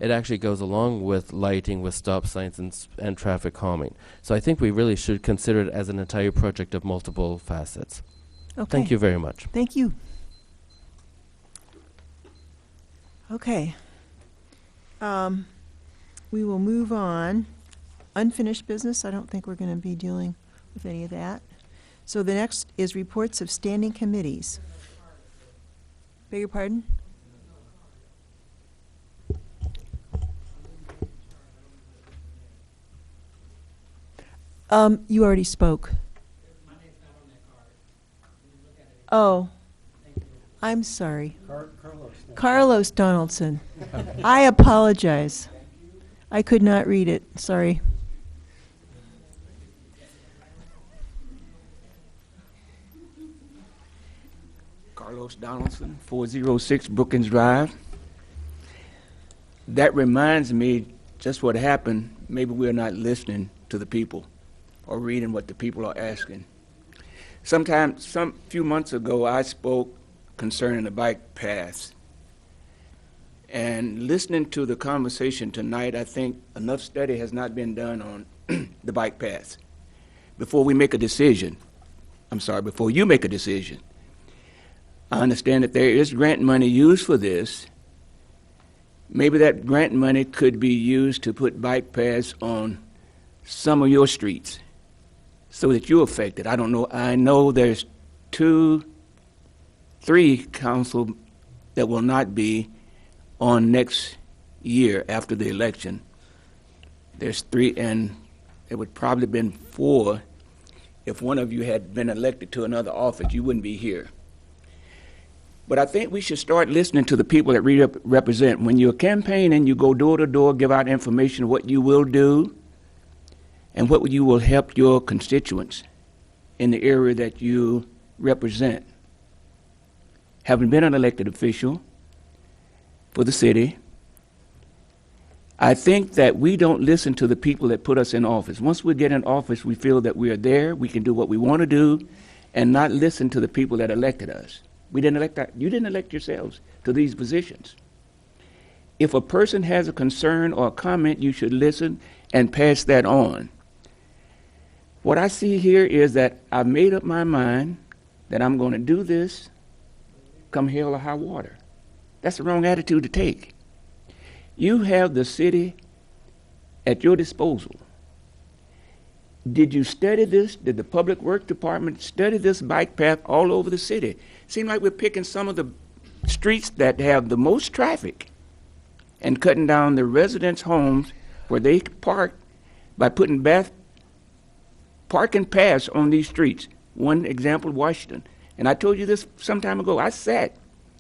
S17: it actually goes along with lighting, with stop signs and traffic calming. So I think we really should consider it as an entire project of multiple facets.
S1: Okay.
S17: Thank you very much.
S1: Thank you. Okay. We will move on. Unfinished business, I don't think we're going to be dealing with any of that. So the next is reports of standing committees. Beg your pardon? You already spoke. Oh, I'm sorry. Carlos Donaldson. I apologize. I could not read it. Sorry.
S18: Carlos Donaldson, 406 Brookings Drive. That reminds me just what happened. Maybe we're not listening to the people or reading what the people are asking. Some few months ago, I spoke concerning the bike paths. And listening to the conversation tonight, I think enough study has not been done on the bike paths. Before we make a decision, before you make a decision, I understand that there is grant money used for this. Maybe that grant money could be used to put bike paths on some of your streets so that you're affected. I don't know. I know there's 3 council that will not be on next year after the election. There's 3, and it would probably have been 4 if one of you had been elected to another office. You wouldn't be here. But I think we should start listening to the people that we represent. When you're campaigning, you go door to door, give out information of what you will do and what you will help your constituents in the area that you represent. Having been an elected official for the city, I think that we don't listen to the people that put us in office. Once we get in office, we feel that we are there, we can do what we want to do, and not listen to the people that elected us. You didn't elect yourselves to these positions. If a person has a concern or a comment, you should listen and pass that on. What I see here is that I've made up my mind that I'm going to do this come hell or high water. That's the wrong attitude to take. You have the city at your disposal. Did you study this? Did the Public Works Department study this bike path all over the city? Seems like we're picking some of the streets that have the most traffic and cutting down the residents' homes where they park by putting parking paths on these streets. One example, Washington. And I told you this some time ago. I sat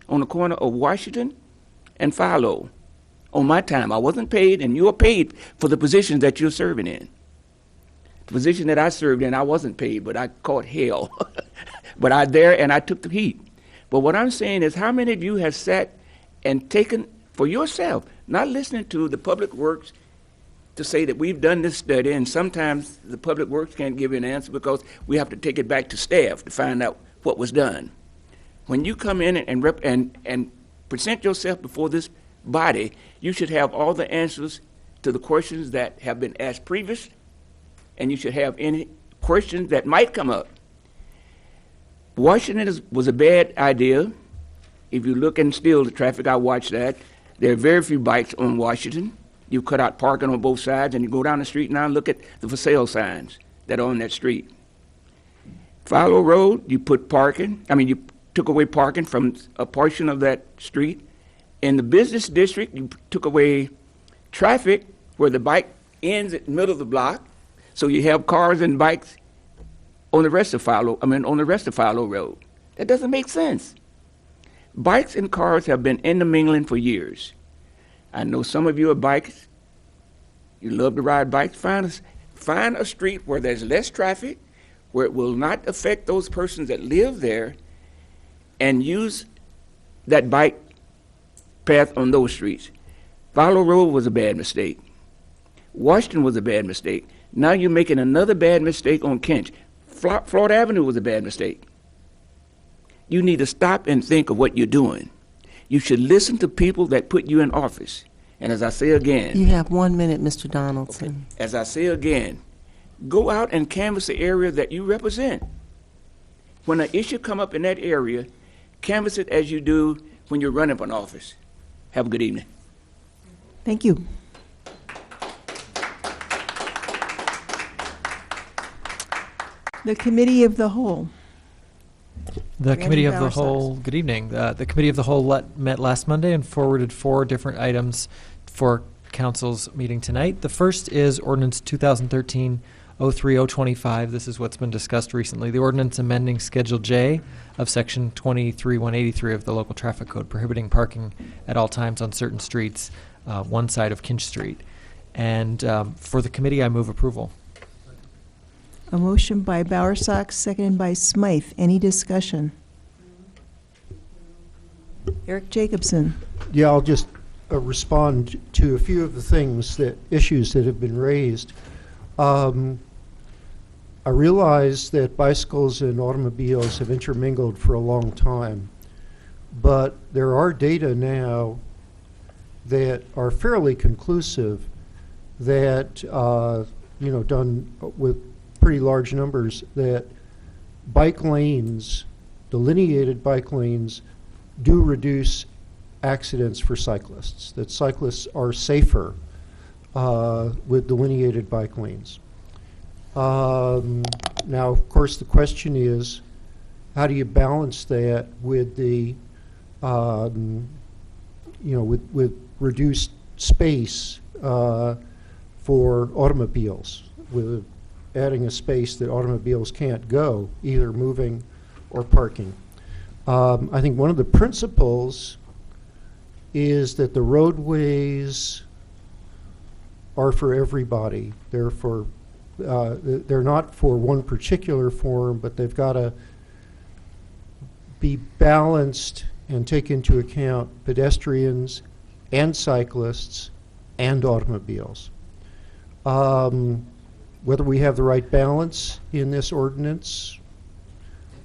S18: on the corner of Washington and Philo on my time. I wasn't paid, and you're paid for the positions that you're serving in. The position that I served in, I wasn't paid, but I caught hell. But I there and I took the heat. But what I'm saying is, how many of you have sat and taken for yourself, not listening to the Public Works to say that we've done this study, and sometimes the Public Works can't give you an answer because we have to take it back to staff to find out what was done. When you come in and present yourself before this body, you should have all the answers to the questions that have been asked previous, and you should have any questions that might come up. Washington was a bad idea. If you look and still the traffic, I watched that. There are very few bikes on Washington. You cut out parking on both sides, and you go down the street now and look at the for sale signs that are on that street. Philo Road, you put parking. You took away parking from a portion of that street. In the business district, you took away traffic where the bike ends at the middle of the block, so you have cars and bikes on the rest of Philo Road. That doesn't make sense. Bikes and cars have been intermingling for years. I know some of you are bikers. You love to ride bikes. Find a street where there's less traffic, where it will not affect those persons that live there, and use that bike path on those streets. Philo Road was a bad mistake. Washington was a bad mistake. Now you're making another bad mistake on Kinch. Florida Avenue was a bad mistake. You need to stop and think of what you're doing. You should listen to people that put you in office. And as I say again...
S2: You have 1 minute, Mr. Donaldson.
S18: Okay. As I say again, go out and canvass the area that you represent. When an issue come up in that area, canvass it as you do when you're running for an office. Have a good evening.
S1: Thank you. The Committee of the Whole.
S9: The Committee of the
S1: Brandon
S9: Whole, good evening. The Committee of the Whole met last Monday and forwarded 4 different items for Council's meeting tonight. The first is Ordinance 2013-03025. This is what's been discussed recently. The ordinance amending Schedule J of Section 23-183 of the Local Traffic Code, prohibiting parking at all times on certain streets, one side of Kinch Street. And for the committee, I move approval.
S1: A motion by Bowersox, seconded by Smythe. Any discussion? Eric Jacobson.
S10: Yeah, I'll just respond to a few of the issues that have been raised. I realize that bicycles and automobiles have intermingled for a long time, but there are data now that are fairly conclusive that, done with pretty large numbers, that bike lanes, delineated bike lanes, do reduce accidents for cyclists, that cyclists are safer with delineated bike lanes. Now, of course, the question is, how do you balance that with the, with reduced space for automobiles, with adding a space that automobiles can't go, either moving or parking. I think one of the principles is that the roadways are for everybody. They're not for one particular form, but they've got to be balanced and take into account pedestrians and cyclists and automobiles. Whether we have the right balance in this ordinance,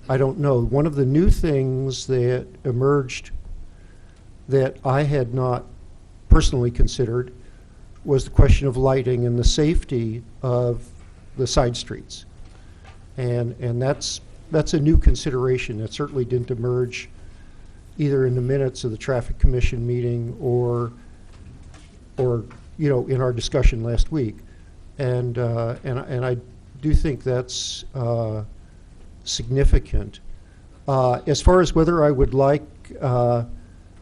S10: I don't know. One of the new things that emerged that I had not personally considered was the question of lighting and the safety of the side streets. And that's a new consideration that certainly didn't emerge either in the minutes of the Traffic Commission meeting or in our discussion last week. And I do think that's significant. As far as whether I would like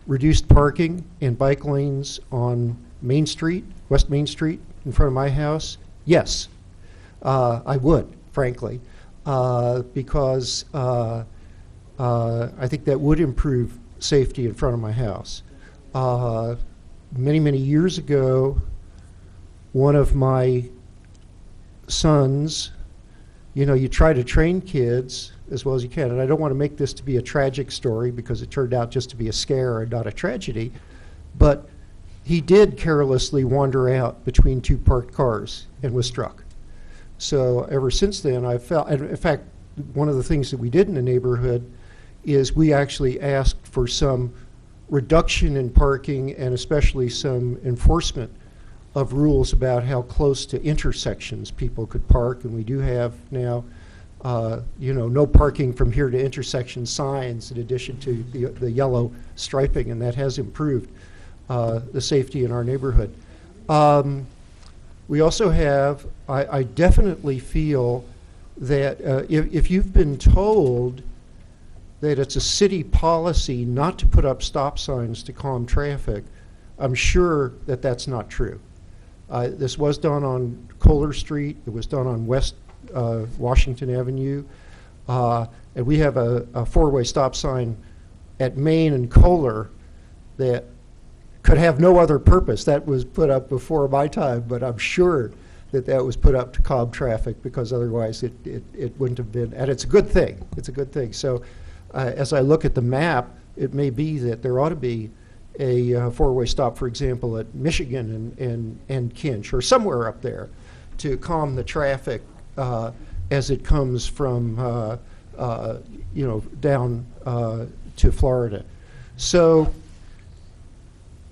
S10: reduced parking and bike lanes on Main Street, West Main Street, in front of my house, yes, I would, frankly, because I think that would improve safety in front of my house. Many, many years ago, one of my sons, you try to train kids as well as you can, and I don't want to make this to be a tragic story because it turned out just to be a scare and not a tragedy, but he did carelessly wander out between two parked cars and was struck. So ever since then, I've felt, and in fact, one of the things that we did in the neighborhood is we actually asked for some reduction in parking and especially some enforcement of rules about how close to intersections people could park, and we do have now no parking from here to intersection signs in addition to the yellow striping, and that has improved the safety in our neighborhood. We also have, I definitely feel that if you've been told that it's a city policy not to put up stop signs to calm traffic, I'm sure that that's not true. This was done on Kohler Street. It was done on West Washington Avenue. And we have a four-way stop sign at Main and Kohler that could have no other purpose. That was put up before my time, but I'm sure that was put up to calm traffic because otherwise it wouldn't have been. And it's a good thing. It's a good thing. So as I look at the map, it may be that there ought to be a four-way stop, for example, at Michigan and Kinch or somewhere up there to calm the traffic as it comes from down to Florida. So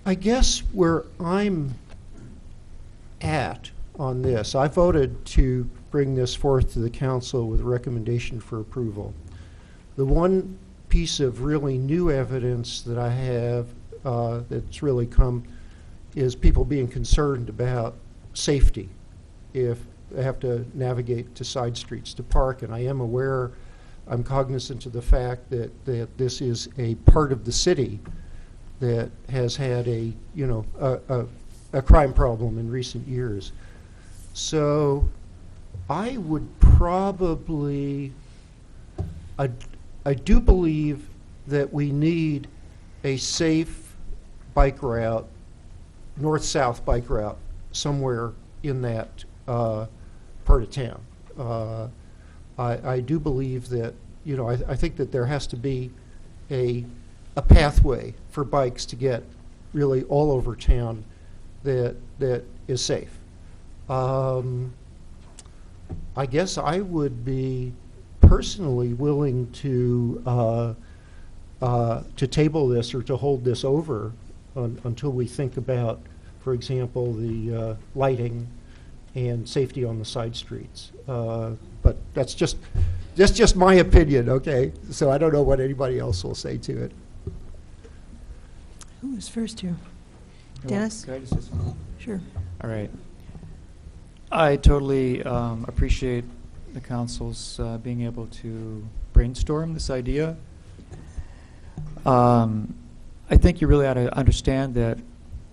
S10: I guess where I'm at on this, I voted to bring this forth to the council with a recommendation for approval. The one piece of really new evidence that I have that's really come is people being concerned about safety if they have to navigate to side streets to park. And I am aware, I'm cognizant of the fact that this is a part of the city that has had a crime problem in recent years. So I would probably, I do believe that we need a safe bike route, north-south bike route, somewhere in that part of town. I do believe that, I think that there has to be a pathway for bikes to get really all over town that is safe. I guess I would be personally willing to table this or to hold this over until we think about, for example, the lighting and safety on the side streets. But that's just my opinion, okay? So I don't know what anybody else will say to it.
S1: Who was first here? Dennis?
S3: Can I just say something?
S1: Sure.
S3: All right. I totally appreciate the council's being able to brainstorm this idea. I think you really ought to understand that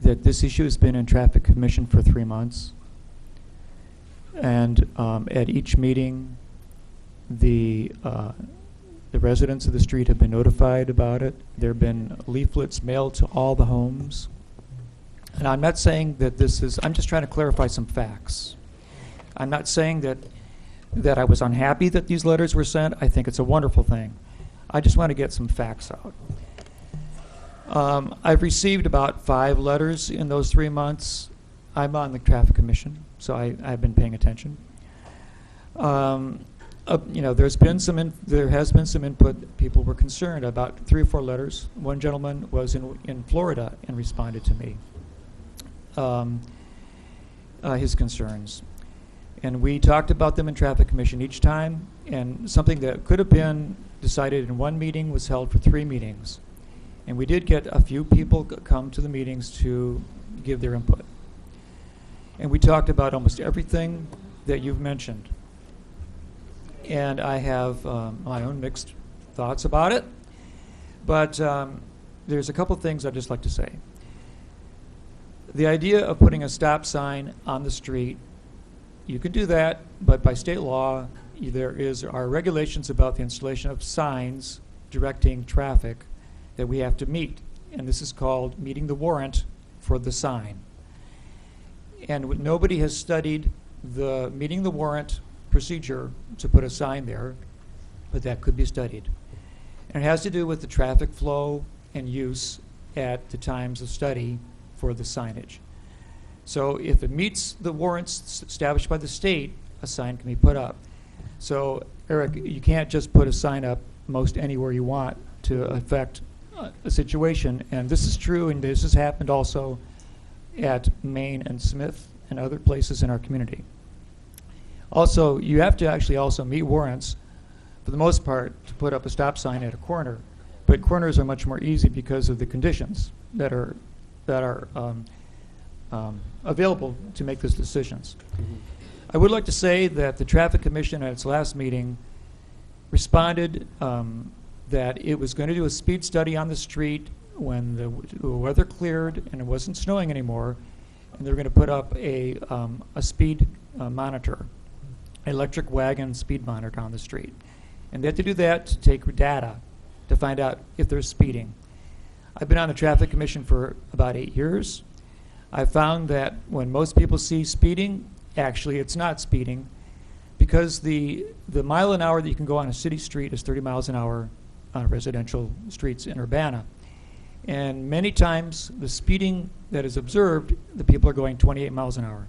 S3: this issue has been in Traffic Commission for 3 months. And at each meeting, the residents of the street have been notified about it. There have been leaflets mailed to all the homes. And I'm not saying that this is, I'm just trying to clarify some facts. I'm not saying that I was unhappy that these letters were sent. I think it's a wonderful thing. I just want to get some facts out. I've received about 5 letters in those 3 months. I'm on the Traffic Commission, so I've been paying attention. There has been some input. People were concerned about 3 or 4 letters. One gentleman was in Florida and responded to me. his concerns. And we talked about them in Traffic Commission each time, and something that could have been decided in one meeting was held for 3 meetings. And we did get a few people come to the meetings to give their input. And we talked about almost everything that you've mentioned. And I have my own mixed thoughts about it, but there's a couple things I'd just like to say. The idea of putting a stop sign on the street, you can do that, but by state law, are regulations about the installation of signs directing traffic that we have to meet. And this is called meeting the warrant for the sign. And nobody has studied the meeting the warrant procedure to put a sign there, but that could be studied. And it has to do with the traffic flow and use at the times of study for the signage. So if it meets the warrants established by the state, a sign can be put up. So, Eric, you can't just put a sign up most anywhere you want to affect a situation. And this is true, and this has happened also at Main and Smith and other places in our community. Also, you have to actually also meet warrants, for the most part, to put up a stop sign at a corner. But corners are much more easy because of the conditions that are available to make those decisions. I would like to say that the Traffic Commission at its last meeting responded that it was going to do a speed study on the street when the weather cleared and it wasn't snowing anymore, and they're going to put up a speed monitor, electric wagon speed monitor on the street. And they have to do that to take data to find out if there's speeding. I've been on the Traffic Commission for about 8 years. I've found that when most people see speeding, actually it's not speeding, because the mile an hour that you can go on a city street is 30 miles an hour on residential streets in Urbana. And many times the speeding that is observed, the people are going 28 miles an hour.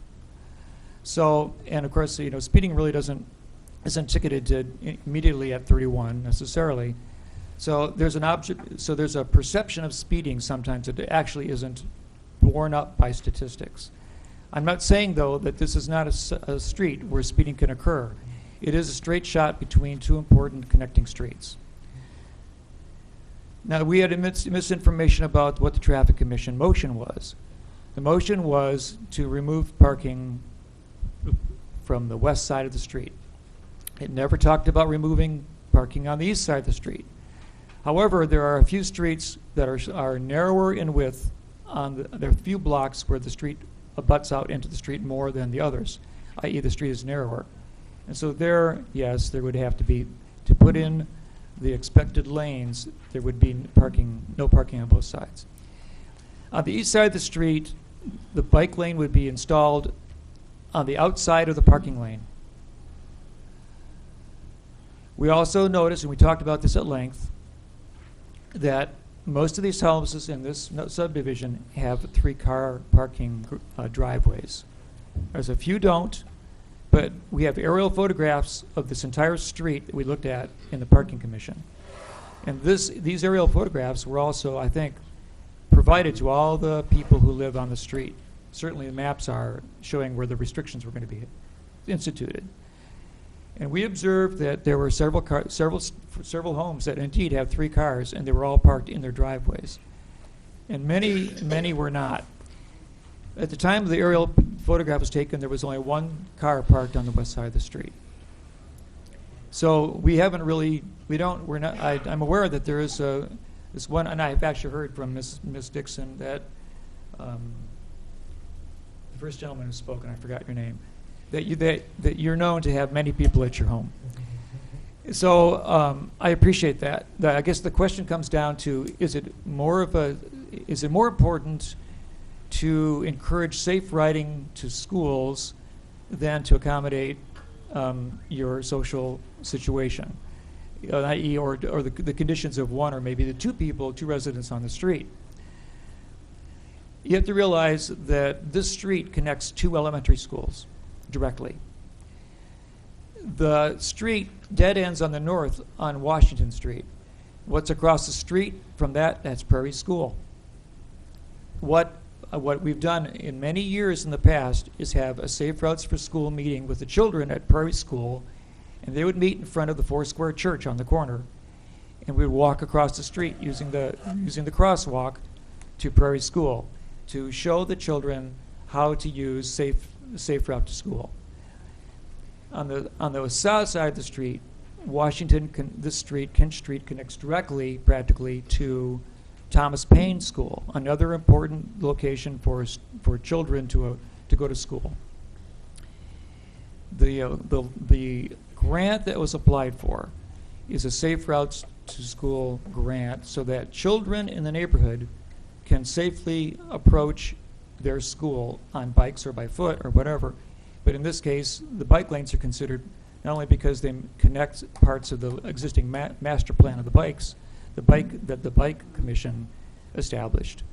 S3: So, and of course, you know, speeding really isn't ticketed to immediately at 31 necessarily. So there's there's a perception of speeding sometimes that actually isn't borne up by statistics. I'm not saying, though, that this is not a street where speeding can occur. It is a straight shot between 2 important connecting streets. Now, we had misinformation about what the Traffic Commission motion was. The motion was to remove parking from the west side of the street. It never talked about removing parking on the east side of the street. However, there are a few streets that are narrower in width. There are a few blocks where the street abuts out into the street more than the others, i.e. the street is narrower. And so there, yes, there would have to be, to put in the expected lanes, there would be no parking on both sides. On the east side of the street, the bike lane would be installed on the outside of the parking lane. We also noticed, and we talked about this at length, that most of these houses in this subdivision have 3-car parking driveways. There's a few don't, but we have aerial photographs of this entire street that we looked at in the Parking Commission. And these aerial photographs were also, I think, provided to all the people who live on the street. Certainly the maps are showing where the restrictions were going to be instituted. And we observed that there were several homes that indeed have 3 cars, and they were all parked in their driveways. And many were not. At the time the aerial photograph was taken, there was only 1 car parked on the west side of the street. So we haven't really, I'm aware that there is this one, and I've actually heard from Ms. Dixon that the first gentleman who spoke, and I forgot your name, that you're known to have many people at your home. So I appreciate that. I guess the question comes down to, is it more important to encourage safe riding to schools than to accommodate your social situation, i.e. or the conditions of 1 or maybe the 2 residents on the street? You have to realize that this street connects 2 elementary schools directly. The street dead ends on the north on Washington Street. What's across the street from that? That's Prairie School. What what we've done in many years in the past is have a Safe Routes for School meeting with the children at Prairie School, and they would meet in front of the Foursquare Church on the corner, and we would walk across the street using the crosswalk to Prairie School to show the children how to use safe route to school. On the south side of the street, Kinch Street connects directly, practically, to Thomas Paine School, another important location for children to go to school. The grant that was applied for is a Safe Routes to School grant so that children in the neighborhood can safely approach their school on bikes or by foot or whatever. But in this case, the bike lanes are considered not only because they connect parts of the existing master plan of the bikes, the Bike Commission established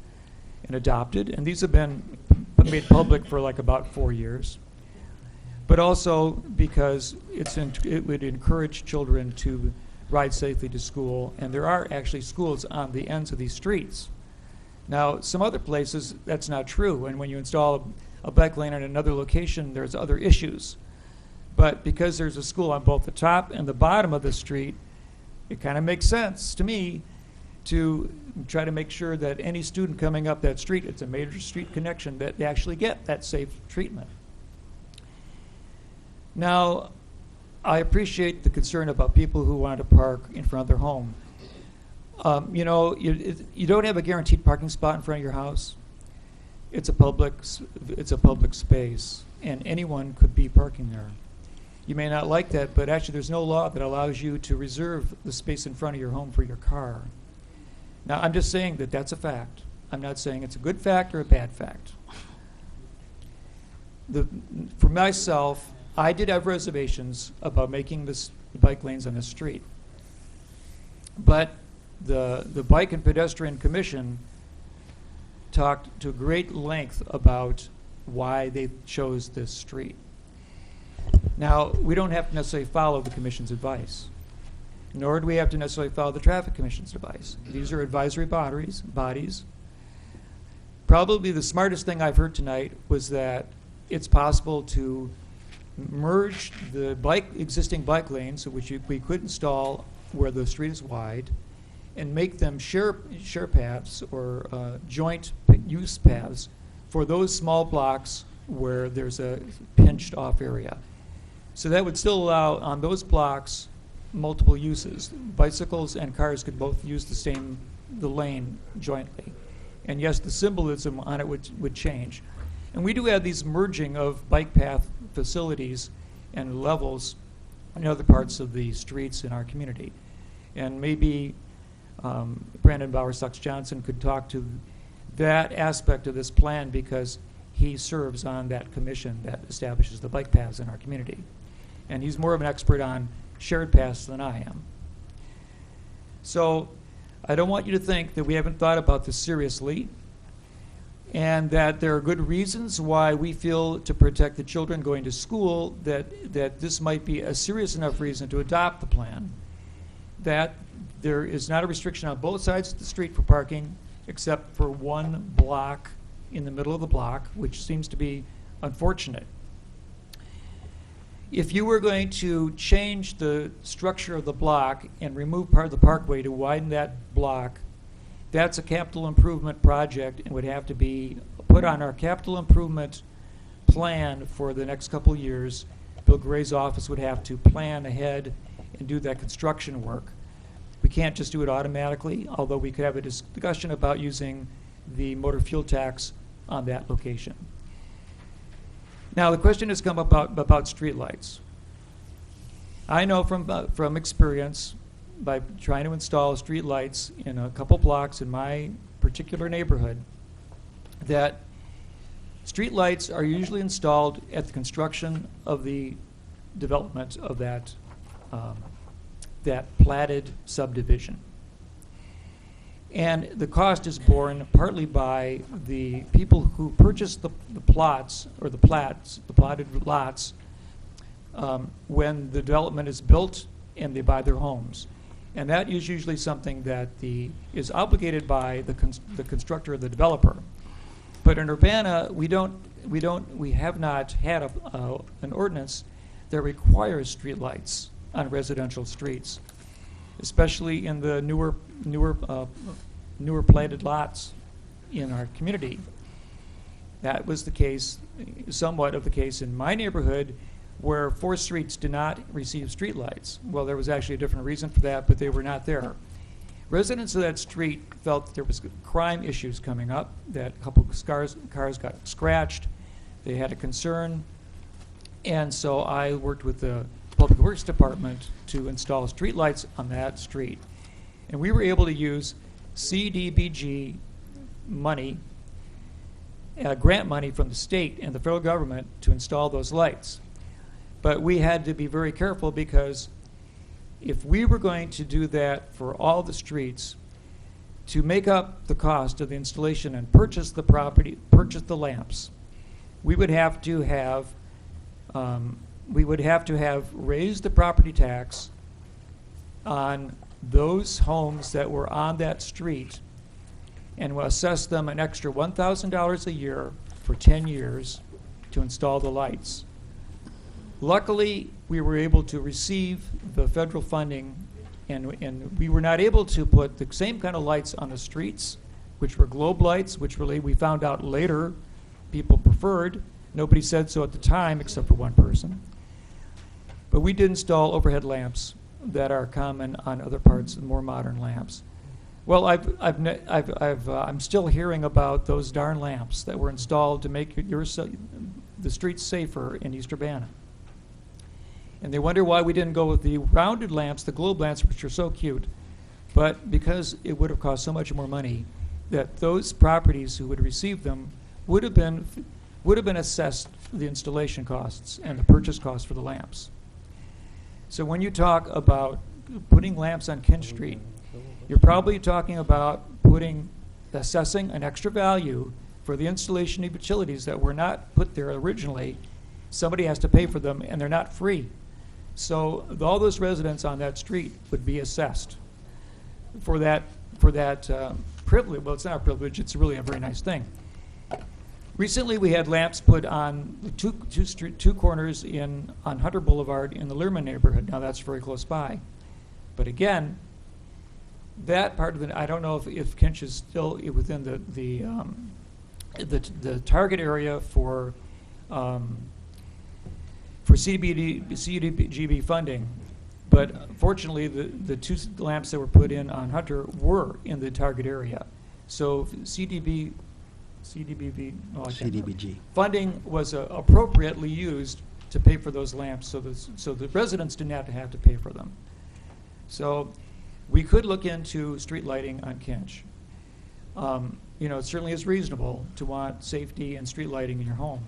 S3: and adopted, and these have been made public for like about 4 years, but also because it would encourage children to ride safely to school, and there are actually schools on the ends of these streets. Now, some other places, that's not true, and when you install a bike lane in another location, there's other issues. But because there's a school on both the top and the bottom of the street, it kind of makes sense to me to try to make sure that any student coming up that street, it's a major street connection, that they actually get that safe treatment. Now, I appreciate the concern about people who want to park in front of their home. You know, you don't have a guaranteed parking spot in front of your house. It's a public space, and anyone could be parking there. You may not like that, but actually there's no law that allows you to reserve the space in front of your home for your car. Now, I'm just saying that that's a fact. I'm not saying it's a good fact or a bad fact. For myself, I did have reservations about making the bike lanes on this street. But the Bike and Pedestrian Commission talked to great length about why they chose this street. Now, we don't have to necessarily follow the Commission's advice, nor do we have to necessarily follow the Traffic Commission's advice. These are advisory bodies. Probably the smartest thing I've heard tonight was that it's possible to merge the existing bike lanes, which we could install where the street is wide, and make them share paths or joint use paths for those small blocks where there's a pinched off area. So that would still allow, on those blocks, multiple uses. Bicycles and cars could both use the lane jointly. And yes, the symbolism on it would change. And we do have these merging of bike path facilities and levels in other parts of the streets in our community. And maybe Brandon Bauer-Sucks-Johnson could talk to that aspect of this plan because he serves on that commission that establishes the bike paths in our community. And he's more of an expert on shared paths than I am. So I don't want you to think that we haven't thought about this seriously and that there are good reasons why we feel to protect the children going to school that this might be a serious enough reason to adopt the plan, that there is not a restriction on both sides of the street for parking except for one block in the middle of the block, which seems to be unfortunate. If you were going to change the structure of the block and remove part of the parkway to widen that block, that's a capital improvement project and would have to be put on our capital improvement plan for the next couple of years. Bill Gray's office would have to plan ahead and do that construction work. We can't just do it automatically, although we could have a discussion about using the motor fuel tax on that location. Now, the question has come about streetlights. I know from experience, by trying to install streetlights in a couple blocks in my particular neighborhood, that streetlights are usually installed at the construction of the development of that platted subdivision. And the cost is borne partly by the people who purchase the plots or the platted lots when the development is built and they buy their homes. And that is usually something that is obligated by the constructor or the developer. But in Urbana, we have not had an ordinance that requires streetlights on residential streets, especially in the newer platted lots in our community. That was the case, somewhat of the case in my neighborhood, where 4 streets did not receive streetlights. Well, there was actually a different reason for that, but they were not there. Residents of that street felt that there was crime issues coming up, that a couple of cars got scratched. They had a concern. And so I worked with the Public Works Department to install streetlights on that street. And we were able to use CDBG money, grant money from the state and the federal government to install those lights. But we had to be very careful, because if we were going to do that for all the streets, to make up the cost of the installation and purchase the property, purchase the lamps, we would have to have raised the property tax on those homes that were on that street, and we'll assess them an extra $1,000 a year for 10 years to install the lights. Luckily, we were able to receive the federal funding, and we were not able to put the same kind of lights on the streets, which were globe lights, which really we found out later people preferred. Nobody said so at the time except for one person. But we did install overhead lamps that are common on other parts, more modern lamps. Well, I'm still hearing about those darn lamps that were installed to make the streets safer in East Urbana. And they wonder why we didn't go with the rounded lamps, the globe lamps, which are so cute. But because it would have cost so much more money, that those properties who would receive them would have been assessed the installation costs and the purchase costs for the lamps. So when you talk about putting lamps on Kinch Street, you're probably talking about assessing an extra value for the installation of utilities that were not put there originally. Somebody has to pay for them, and they're not free. So all those residents on that street would be assessed for that privilege. Well, it's not a privilege, it's really a very nice thing. Recently, we had lamps put on two corners on Hunter Boulevard in the Learman neighborhood. Now, that's very close by. But again, that part of it, I don't know if Kinch is still within the target area for CDBG funding. But fortunately, the 2 lamps that were put in on Hunter were in the target area. So CDBG funding was appropriately used to pay for those lamps, so the residents didn't have to pay for them. So we could look into street lighting on Kinch. It certainly is reasonable to want safety and street lighting in your home,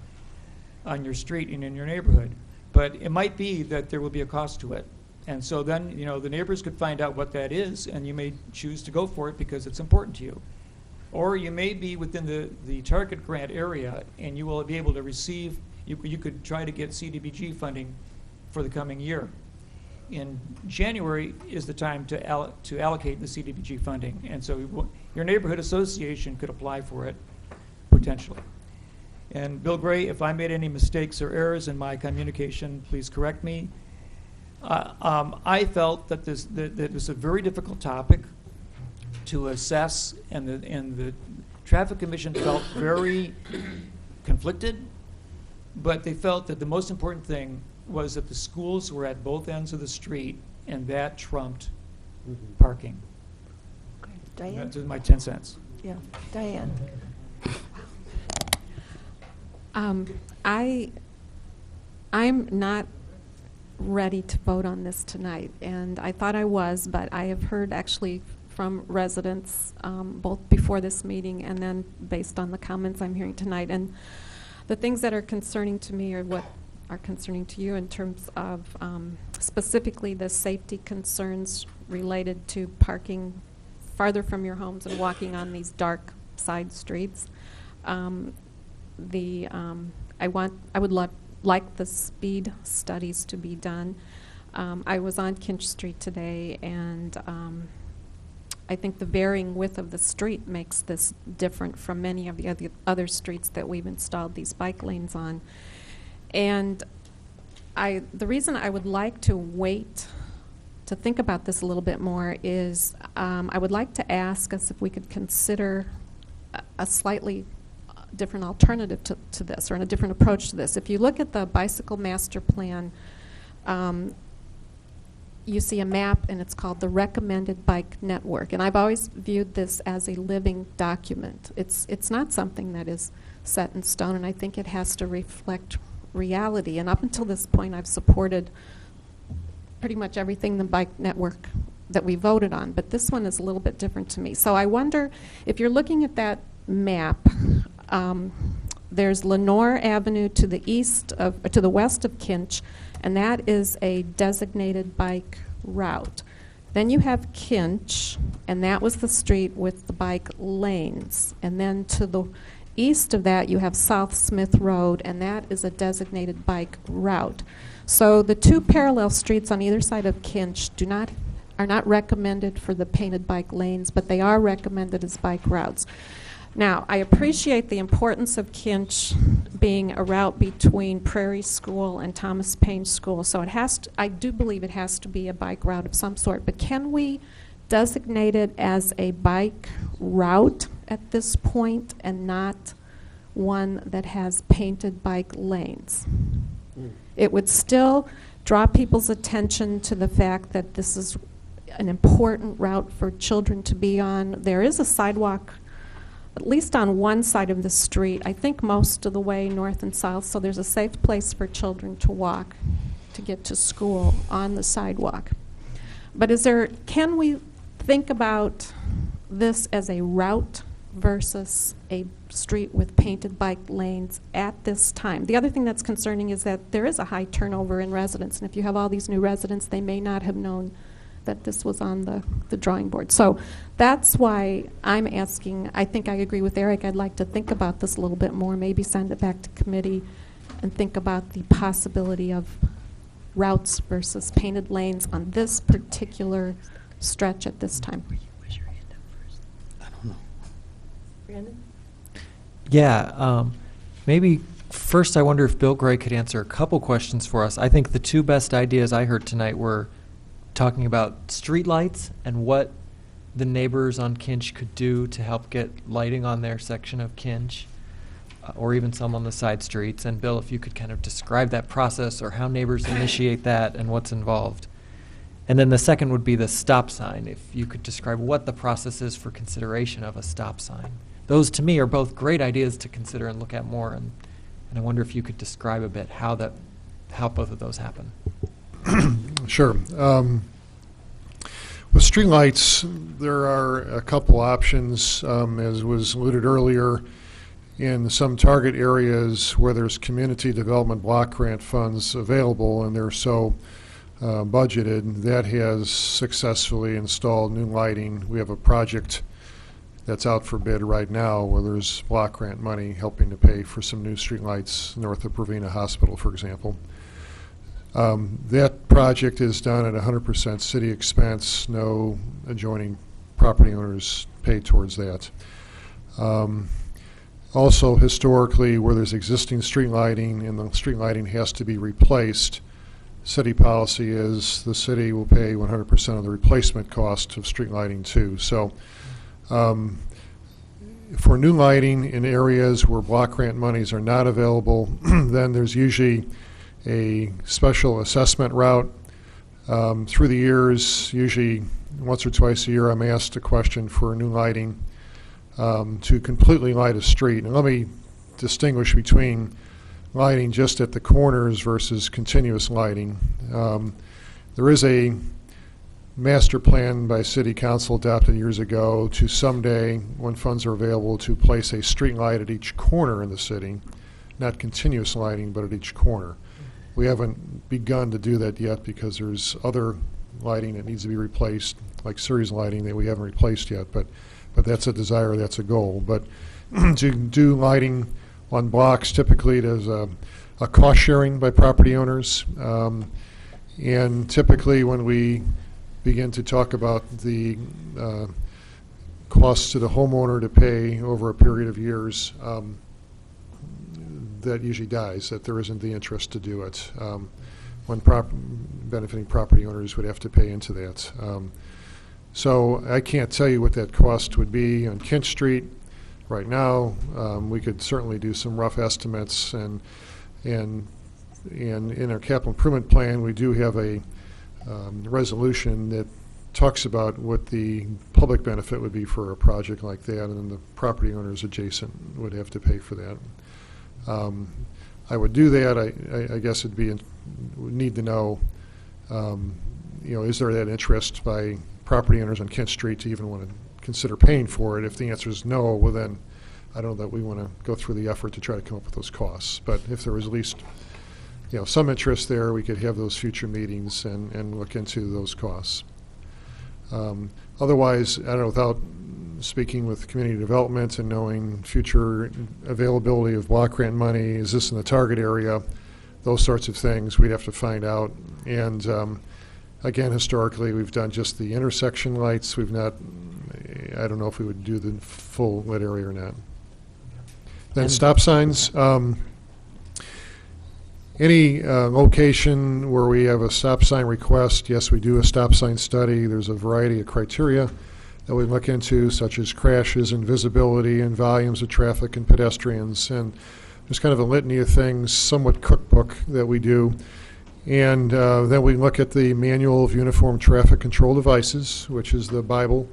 S3: on your street and in your neighborhood. But it might be that there will be a cost to it. And so then, the neighbors could find out what that is, and you may choose to go for it because it's important to you. Or you may be within the target grant area, and you will be able to receive, you could try to get CDBG funding for the coming year. In January is the time to allocate the CDBG funding. And so your neighborhood association could apply for it potentially. And Bill Gray, if I made any mistakes or errors in my communication, please correct me. I felt that that was a very difficult topic to assess, and the Traffic Commission felt very conflicted, but they felt that the most important thing was that the schools were at both ends of the street, and that trumped parking.
S1: Okay. Diane?
S3: That's my 10 cents.
S1: Yeah. Diane?
S19: I'm not ready to vote on this tonight, and I thought I was, but I have heard actually from residents both before this meeting and then based on the comments I'm hearing tonight, and the things that are concerning to me are what are concerning to you in terms of specifically the safety concerns related to parking farther from your homes and walking on these dark side streets. I would like the speed studies to be done. I was on Kinch Street today, and I think the varying width of the street makes this different from many of the other streets that we've installed these bike lanes on. And the reason I would like to wait to think about this a little bit more is I would like to ask us if we could consider a slightly different alternative to this, or a different approach to this. If you look at the bicycle master plan, you see a map, and it's called the Recommended Bike Network. And I've always viewed this as a living document. It's not something that is set in stone, and I think it has to reflect reality. And up until this point, I've supported pretty much everything the bike network that we voted on, but this one is a little bit different to me. So I wonder if you're looking at that map, there's Lenore Avenue to the west of Kinch, and that is a designated bike route. Then you have Kinch, and that was the street with the bike lanes. And then to the east of that, you have South Smith Road, and that is a designated bike route. So the two parallel streets on either side of Kinch are not recommended for the painted bike lanes, but they are recommended as bike routes. Now, I appreciate the importance of Kinch being a route between Prairie School and Thomas Paine School, so I do believe it has to be a bike route of some sort, but can we designate it as a bike route at this point and not one that has painted bike lanes? It would still draw people's attention to the fact that this is an important route for children to be on. There is a sidewalk at least on one side of the street, I think most of the way north and south, so there's a safe place for children to walk to get to school on the sidewalk. But can we think about this as a route versus a street with painted bike lanes at this time? The other thing that's concerning is that there is a high turnover in residents, and if you have all these new residents, they may not have known that this was on the drawing board. So that's why I'm asking. I think I agree with Eric. I'd like to think about this a little bit more, maybe send it back to committee and think about the possibility of routes versus painted lanes on this particular stretch at this time.
S6: I don't know.
S5: Brandon?
S9: Yeah, maybe first I wonder if Bill Gray could answer a couple questions for us. I think the two best ideas I heard tonight were talking about streetlights and what the neighbors on Kinch could do to help get lighting on their section of Kinch, or even some on the side streets. And Bill, if you could kind of describe that process or how neighbors initiate that and what's involved. And then the second would be the stop sign, if you could describe what the process is for consideration of a stop sign. Those, to me, are both great ideas to consider and look at more, and I wonder if you could describe a bit how both of those happen.
S20: Sure. With streetlights, there are a couple options, as was alluded earlier, in some target areas where there's community development block grant funds available and they're so budgeted, that has successfully installed new lighting. We have a project that's out for bid right now where there's block grant money helping to pay for some new streetlights north of Provena Hospital, for example. That project is done at 100% city expense. No adjoining property owners pay towards that. Also, historically, where there's existing street lighting and the street lighting has to be replaced, city policy is the city will pay 100% of the replacement cost of street lighting too. So for new lighting in areas where block grant monies are not available, then there's usually a special assessment route. Through the years, usually once or twice a year, I'm asked a question for new lighting to completely light a street. And let me distinguish between lighting just at the corners versus continuous lighting. There is a master plan by City Council adopted years ago to someday, when funds are available, to place a street light at each corner in the city, not continuous lighting, but at each corner. We haven't begun to do that yet because there's other lighting that needs to be replaced, like series lighting that we haven't replaced yet, but that's a desire, that's a goal. But to do lighting on blocks, typically there's a cost sharing by property owners, and typically when we begin to talk about the costs to the homeowner to pay over a period of years, that usually dies, that there isn't the interest to do it. When benefiting property owners would have to pay into that. So I can't tell you what that cost would be on Kent Street right now. We could certainly do some rough estimates, and in our capital improvement plan, we do have a resolution that talks about what the public benefit would be for a project like that, and then the property owners adjacent would have to pay for that. I would do that. I guess it'd be would need to know, is there that interest by property owners on Kent Street to even want to consider paying for it? If the answer is no, well then I don't know that we want to go through the effort to try to come up with those costs. But if there was at least some interest there, we could have those future meetings and look into those costs. Otherwise, I don't know, without speaking with community development and knowing future availability of block grant money, is this in the target area, those sorts of things we'd have to find out. And again, historically, we've done just the intersection lights. We've not, I don't know if we would do the full lit area or not. Then stop signs. Any location where we have a stop sign request, yes, we do a stop sign study. There's a variety of criteria that we look into, such as crashes and visibility and volumes of traffic and pedestrians. And there's kind of a litany of things, somewhat cookbook that we do. And then we look at the Manual of Uniform Traffic Control Devices, which is the Bible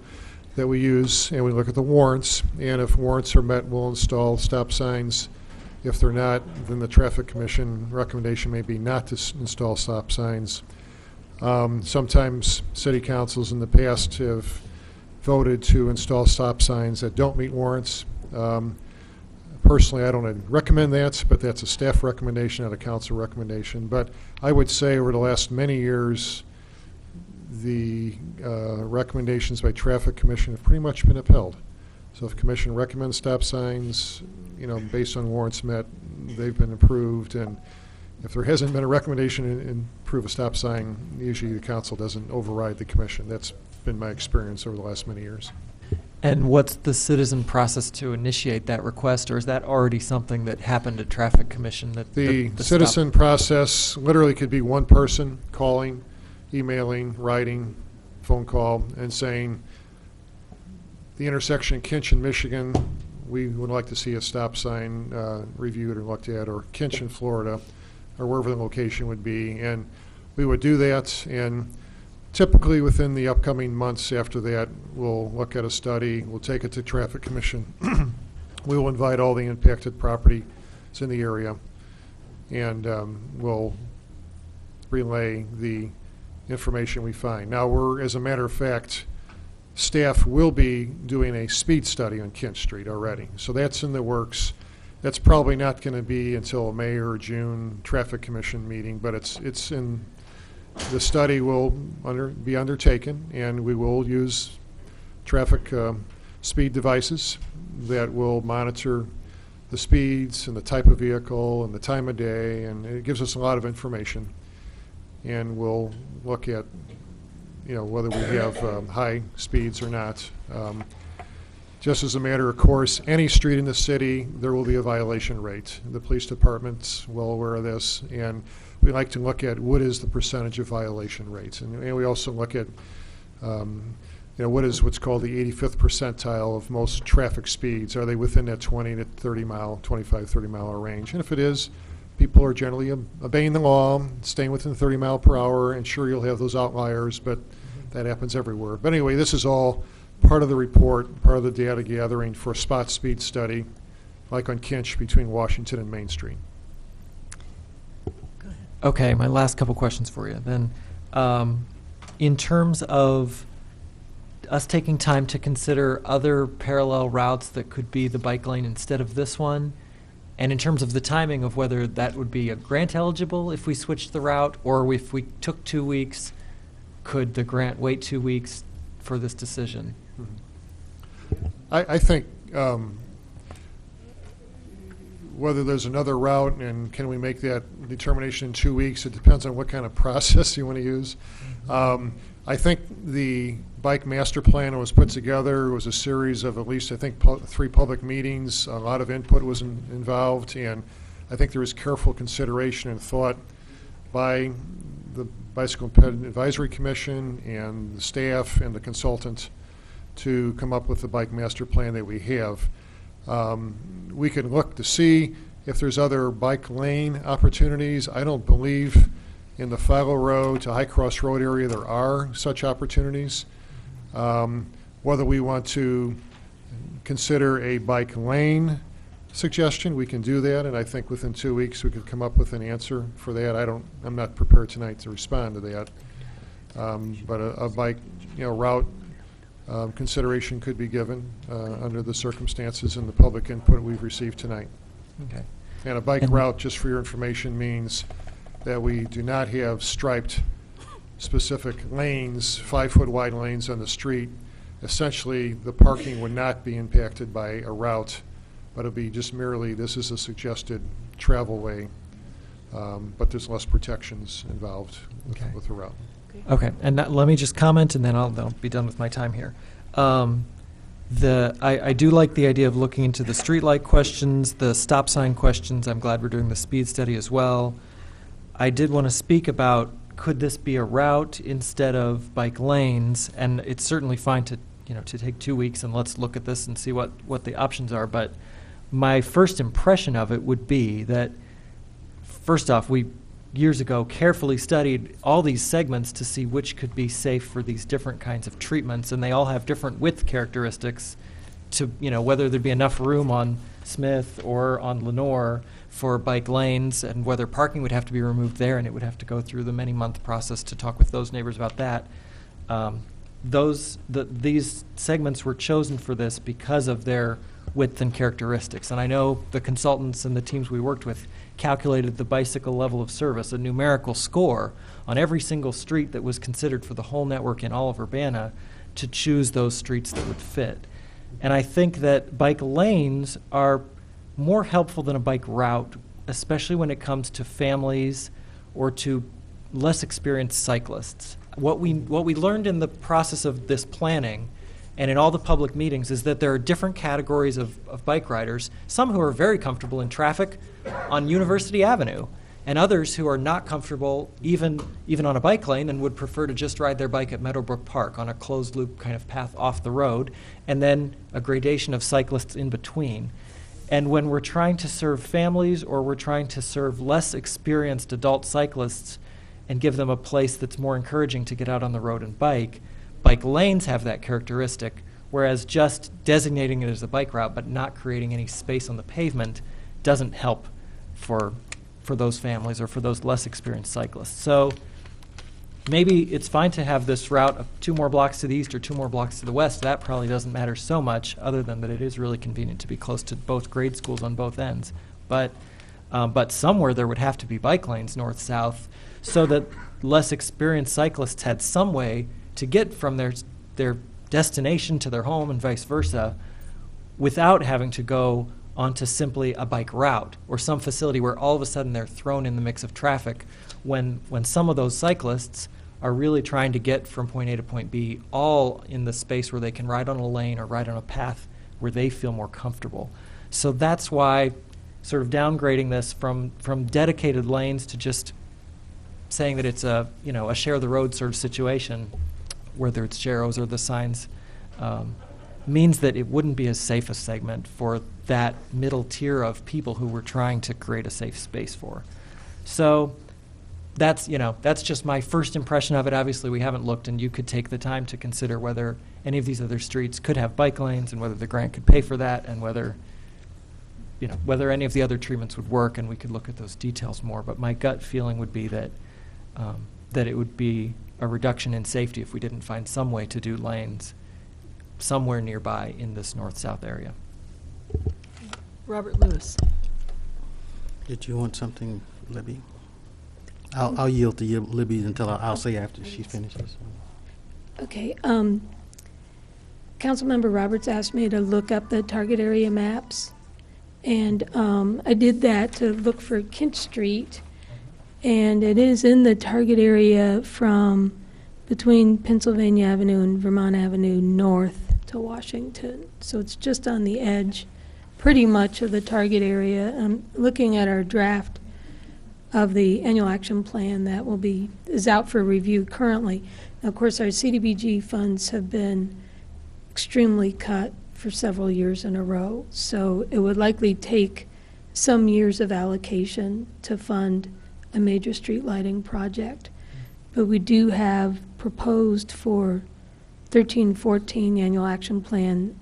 S20: that we use, and we look at the warrants. And if warrants are met, we'll install stop signs. If they're not, then the Traffic Commission recommendation may be not to install stop signs. Sometimes city councils in the past have voted to install stop signs that don't meet warrants. Personally, I don't recommend that, but that's a staff recommendation, not a council recommendation. But I would say over the last many years, the recommendations by Traffic Commission have pretty much been upheld. So if Commission recommends stop signs, based on warrants met, they've been approved. And if there hasn't been a recommendation to improve a stop sign, usually the council doesn't override the Commission. That's been my experience over the last many years.
S9: And what's the citizen process to initiate that request, or is that already something that happened at Traffic Commission? That
S20: the citizen process literally could be one person calling, emailing, writing, phone call, and saying, the intersection in Kinch in Michigan, we would like to see a stop sign reviewed or looked at, or Kinch in Florida, or wherever the location would be. And we would do that, and typically within the upcoming months after that, we'll look at a study, we'll take it to Traffic Commission. We will invite all the impacted properties in the area, and we'll relay the information we find. Now, as a matter of fact, staff will be doing a speed study on Kent Street already. So that's in the works. That's probably not going to be until a May or June Traffic Commission meeting, but it's in. The study will be undertaken, and we will use traffic speed devices that will monitor the speeds and the type of vehicle and the time of day, and it gives us a lot of information. And we'll look at, whether we have high speeds or not. Just as a matter of course, any street in the city, there will be a violation rate. The police department's well aware of this, and we like to look at what is the percentage of violation rates. And we also look at, what is what's called the 85th percentile of most traffic speeds. Are they within that 20 to 30 mile, 25, 30 mile range? And if it is, people are generally obeying the law, staying within 30 mile per hour, and sure, you'll have those outliers, but that happens everywhere. But anyway, this is all part of the report, part of the data gathering for a spot speed study, like on Kinch between Washington and Main Street.
S9: Okay, my last couple questions for you. Then, in terms of us taking time to consider other parallel routes that could be the bike lane instead of this one, and in terms of the timing of whether that would be a grant eligible if we switched the route, or if we took 2 weeks, could the grant wait 2 weeks for this decision?
S20: I think whether there's another route and can we make that determination in 2 weeks, it depends on what kind of process you want to use. I think the bike master plan was put together. It was a series of at least, I think, 3 public meetings. A lot of input was involved, and I think there was careful consideration and thought by the Bicycle Impediment Advisory Commission and the staff and the consultant to come up with the bike master plan that we have. We can look to see if there's other bike lane opportunities. I don't believe in the Philo Road to High Cross Road area there are such opportunities. Whether we want to consider a bike lane suggestion, we can do that, and I think within 2 weeks we could come up with an answer for that. I'm not prepared tonight to respond to that. But a bike, route consideration could be given under the circumstances and the public input we've received tonight.
S9: Okay.
S20: And a bike route, just for your information, means that we do not have striped specific lanes, 5-foot wide lanes on the street. Essentially, the parking would not be impacted by a route, but it'll be just merely, this is a suggested travel way, but there's less protections involved with the route.
S9: Okay, and let me just comment, and then I'll be done with my time here. I do like the idea of looking into the streetlight questions, the stop sign questions. I'm glad we're doing the speed study as well. I did want to speak about, could this be a route instead of bike lanes? And it's certainly fine to take 2 weeks and let's look at this and see what the options are. But my first impression of it would be that, first off, we years ago carefully studied all these segments to see which could be safe for these different kinds of treatments, and they all have different width characteristics to, whether there'd be enough room on Smith or on Lenore for bike lanes, and whether parking would have to be removed there, and it would have to go through the many-month process to talk with those neighbors about that. These segments were chosen for this because of their width and characteristics. And I know the consultants and the teams we worked with calculated the bicycle level of service, a numerical score on every single street that was considered for the whole network in all of Urbana to choose those streets that would fit. And I think that bike lanes are more helpful than a bike route, especially when it comes to families or to less experienced cyclists. What we learned in the process of this planning and in all the public meetings is that there are different categories of bike riders, some who are very comfortable in traffic on University Avenue, and others who are not comfortable even on a bike lane and would prefer to just ride their bike at Meadowbrook Park on a closed loop kind of path off the road, and then a gradation of cyclists in between. And when we're trying to serve families or we're trying to serve less experienced adult cyclists and give them a place that's more encouraging to get out on the road and bike lanes have that characteristic, whereas just designating it as a bike route but not creating any space on the pavement doesn't help for those families or for those less experienced cyclists. So maybe it's fine to have this route of 2 more blocks to the east or 2 more blocks to the west. That probably doesn't matter so much, other than that it is really convenient to be close to both grade schools on both ends. But somewhere there would have to be bike lanes north-south so that less experienced cyclists had some way to get from their destination to their home and vice versa without having to go onto simply a bike route or some facility where all of a sudden they're thrown in the mix of traffic when some of those cyclists are really trying to get from point A to point B all in the space where they can ride on a lane or ride on a path where they feel more comfortable. So that's why sort of downgrading this from dedicated lanes to just saying that it's a share the road sort of situation, whether it's Jarrows or the signs, means that it wouldn't be as safe a segment for that middle tier of people who we're trying to create a safe space for. So that's just my first impression of it. Obviously, we haven't looked, and you could take the time to consider whether any of these other streets could have bike lanes and whether the grant could pay for that and whether any of the other treatments would work, and we could look at those details more. But my gut feeling would be that it would be a reduction in safety if we didn't find some way to do lanes somewhere nearby in this north-south area.
S1: Robert Lewis.
S21: Did you want something, Libby? I'll yield to you, Libby, until I'll say after she finishes.
S22: Okay. Councilmember Roberts asked me to look up the target area maps,
S4: And I did that to look for Kinch Street, and it is in the target area from between Pennsylvania Avenue and Vermont Avenue north to Washington. So it's just on the edge, pretty much, of the target area. I'm looking at our draft of the annual action plan that is out for review currently. Of course, our CDBG funds have been extremely cut for several years in a row, so it would likely take some years of allocation to fund a major street lighting project. But we do have proposed for 13-14 annual action plan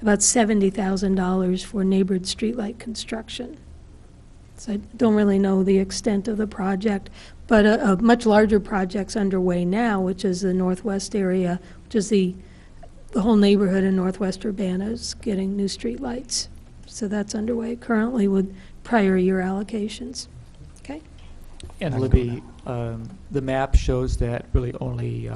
S4: about $70,000 for neighborhood streetlight construction. So I don't really know the extent of the project, but a much larger project's underway now, which is the northwest area, which is the whole neighborhood in northwest Urbana is getting new streetlights. So that's underway currently with prior year allocations. Okay?
S3: And Libby, the map shows that really only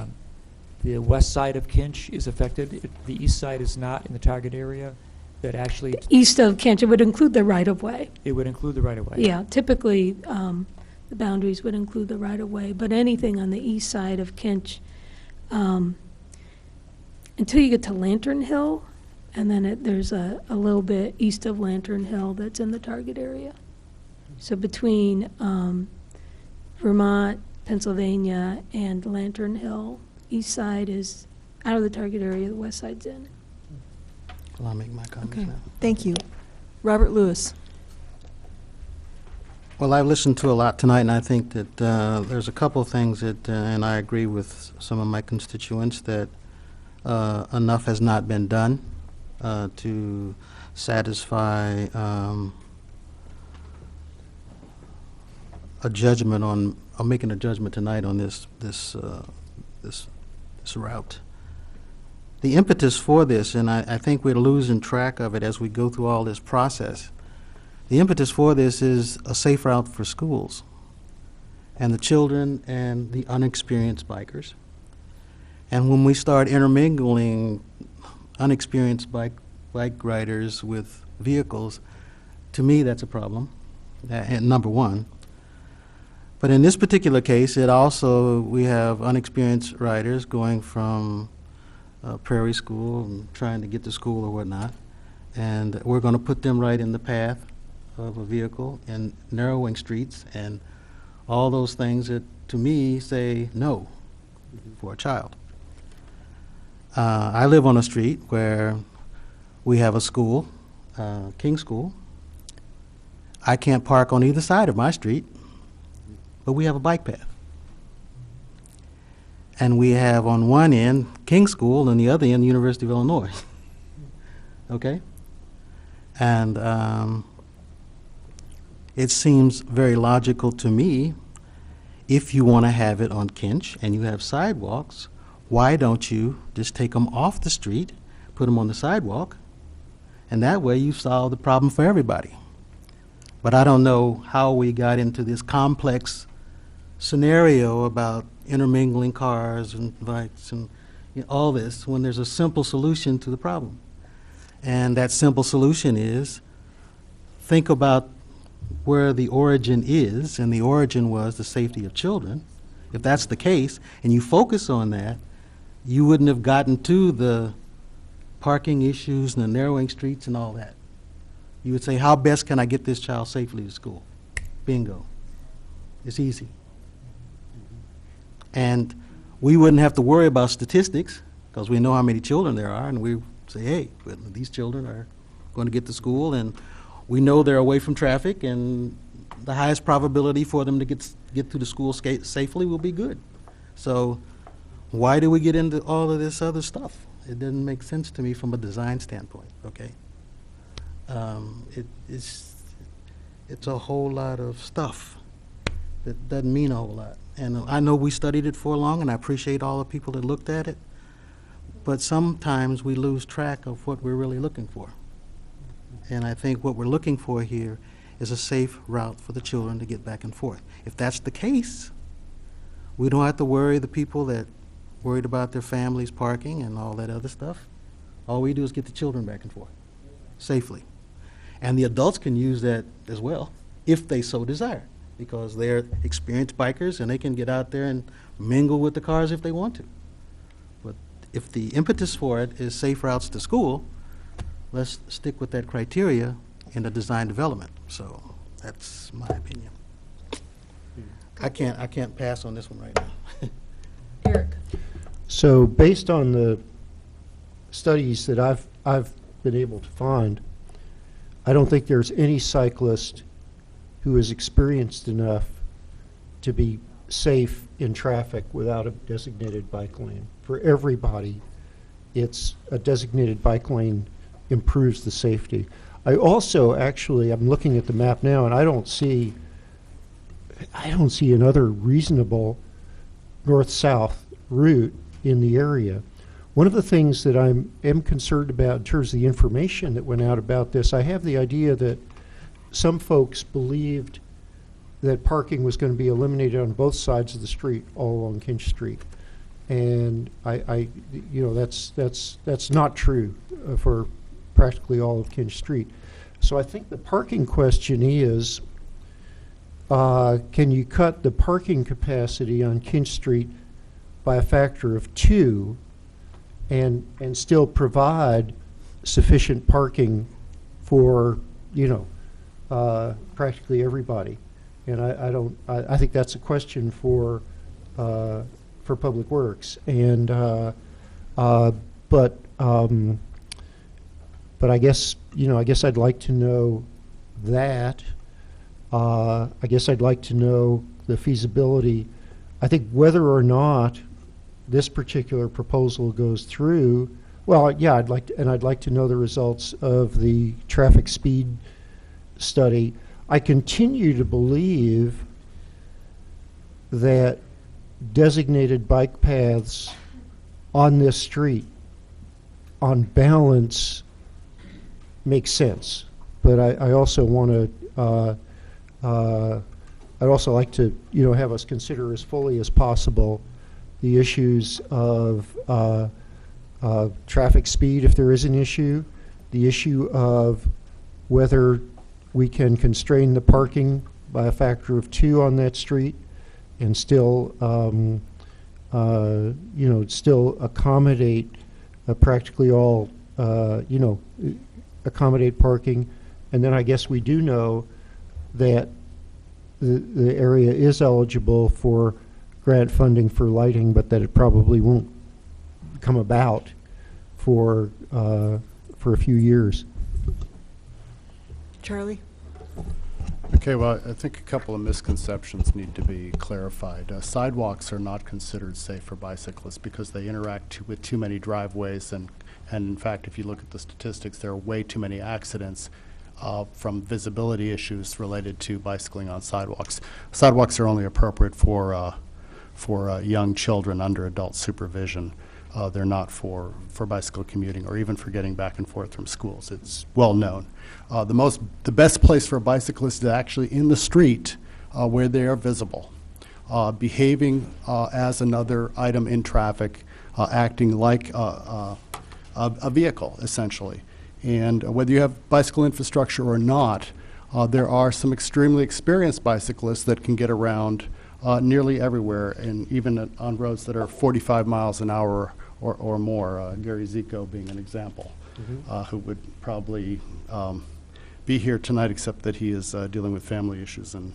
S3: the west side of Kinch is affected. The east side is not in the target area. That actually
S4: east of Kinch, it would include the right-of-way.
S3: It would include the right-of-way.
S4: Yeah, typically the boundaries would include the right-of-way, but anything on the east side of Kinch, until you get to Lantern Hill, and then there's a little bit east of Lantern Hill that's in the target area. So between Vermont, Pennsylvania, and Lantern Hill, east side is out of the target area, the west side's in.
S21: Well, I'll make my comments
S1: Okay,
S21: now.
S1: thank you. Robert Lewis.
S21: Well, I've listened to a lot tonight, and I think that there's a couple of things that, and I agree with some of my constituents, that enough has not been done to satisfy a judgment on, I'm making a judgment tonight on this route. The impetus for this, and I think we're losing track of it as we go through all this process, the impetus for this is a safe route for schools and the children and the unexperienced bikers. And when we start intermingling unexperienced bike riders with vehicles, to me that's a problem, number one. But in this particular case, we have unexperienced riders going from Prairie School and trying to get to school or whatnot, and we're going to put them right in the path of a vehicle and narrowing streets and all those things that, to me, say no for a child. I live on a street where we have a school, King School. I can't park on either side of my street, but we have a bike path. And we have on one end King School and the other end University of Illinois. Okay? And it seems very logical to me, if you want to have it on Kinch and you have sidewalks, why don't you just take them off the street, put them on the sidewalk, and that way you solve the problem for everybody. But I don't know how we got into this complex scenario about intermingling cars and bikes and all this when there's a simple solution to the problem. And that simple solution is think about where the origin is, and the origin was the safety of children. If that's the case, and you focus on that, you wouldn't have gotten to the parking issues and the narrowing streets and all that. You would say, how best can I get this child safely to school? Bingo. It's easy. And we wouldn't have to worry about statistics because we know how many children there are, and we say, hey, well, these children are going to get to school, and we know they're away from traffic, and the highest probability for them to get to the school safely will be good. So why do we get into all of this other stuff? It doesn't make sense to me from a design standpoint, okay? It's a whole lot of stuff that doesn't mean a whole lot. And I know we studied it for long, and I appreciate all the people that looked at it, but sometimes we lose track of what we're really looking for. And I think what we're looking for here is a safe route for the children to get back and forth. If that's the case, we don't have to worry the people that worried about their families parking and all that other stuff. All we do is get the children back and forth safely. And the adults can use that as well, if they so desire, because they're experienced bikers and they can get out there and mingle with the cars if they want to. But if the impetus for it is safe routes to school, let's stick with that criteria in the design development. So that's my opinion. I can't pass on this one right now.
S4: Eric.
S10: So based on the studies that I've been able to find, I don't think there's any cyclist who is experienced enough to be safe in traffic without a designated bike lane. For everybody, it's a designated bike lane improves the safety. I also actually, I'm looking at the map now, and I don't see another reasonable north-south route in the area. One of the things that I am concerned about in terms of the information that went out about this, I have the idea that some folks believed that parking was going to be eliminated on both sides of the street, all along Kinch Street. And that's not true for practically all of Kinch Street. So I think the parking question is, can you cut the parking capacity on Kinch Street by a factor of 2 and still provide sufficient parking for, practically everybody? And I think that's a question for Public Works. And, but I guess, I'd like to know that. I guess I'd like to know the feasibility. I think whether or not this particular proposal goes through, well, yeah, I'd like to know the results of the traffic speed study. I continue to believe that designated bike paths on this street, on balance, make sense. But I also want to, I'd also like to, have us consider as fully as possible the issues of traffic speed, if there is an issue, the issue of whether we can constrain the parking by a factor of 2 on that street and still, still accommodate practically all, accommodate parking. And then I guess we do know that the area is eligible for grant funding for lighting, but that it probably won't come about for a few years.
S1: Charlie?
S13: Okay, well, I think a couple of misconceptions need to be clarified. Sidewalks are not considered safe for bicyclists because they interact with too many driveways, and in fact, if you look at the statistics, there are way too many accidents from visibility issues related to bicycling on sidewalks. Sidewalks are only appropriate for young children under adult supervision. They're not for bicycle commuting or even for getting back and forth from schools. It's well known. The best place for a bicyclist is actually in the street where they are visible, behaving as another item in traffic, acting like a vehicle, essentially. And whether you have bicycle infrastructure or not, there are some extremely experienced bicyclists that can get around nearly everywhere, and even on roads that are 45 miles an hour or more, Gary Zico being an example, who would probably be here tonight, except that he is dealing with family issues. And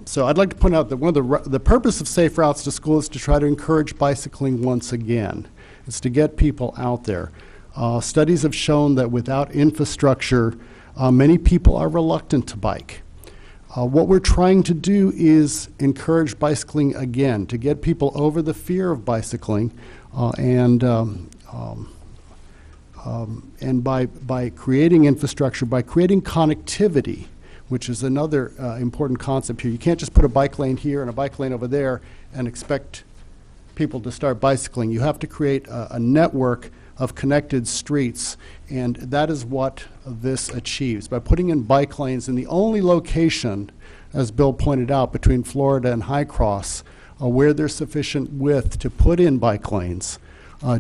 S13: so I'd like to point out that one of the purpose of Safe Routes to School is to try to encourage bicycling once again. It's to get people out there. Studies have shown that without infrastructure, many people are reluctant to bike. What we're trying to do is encourage bicycling again, to get people over the fear of bicycling, and by creating infrastructure, by creating connectivity, which is another important concept here. You can't just put a bike lane here and a bike lane over there and expect people to start bicycling. You have to create a network of connected streets, and that is what this achieves. By putting in bike lanes in the only location, as Bill pointed out, between Florida and High Cross, where there's sufficient width to put in bike lanes,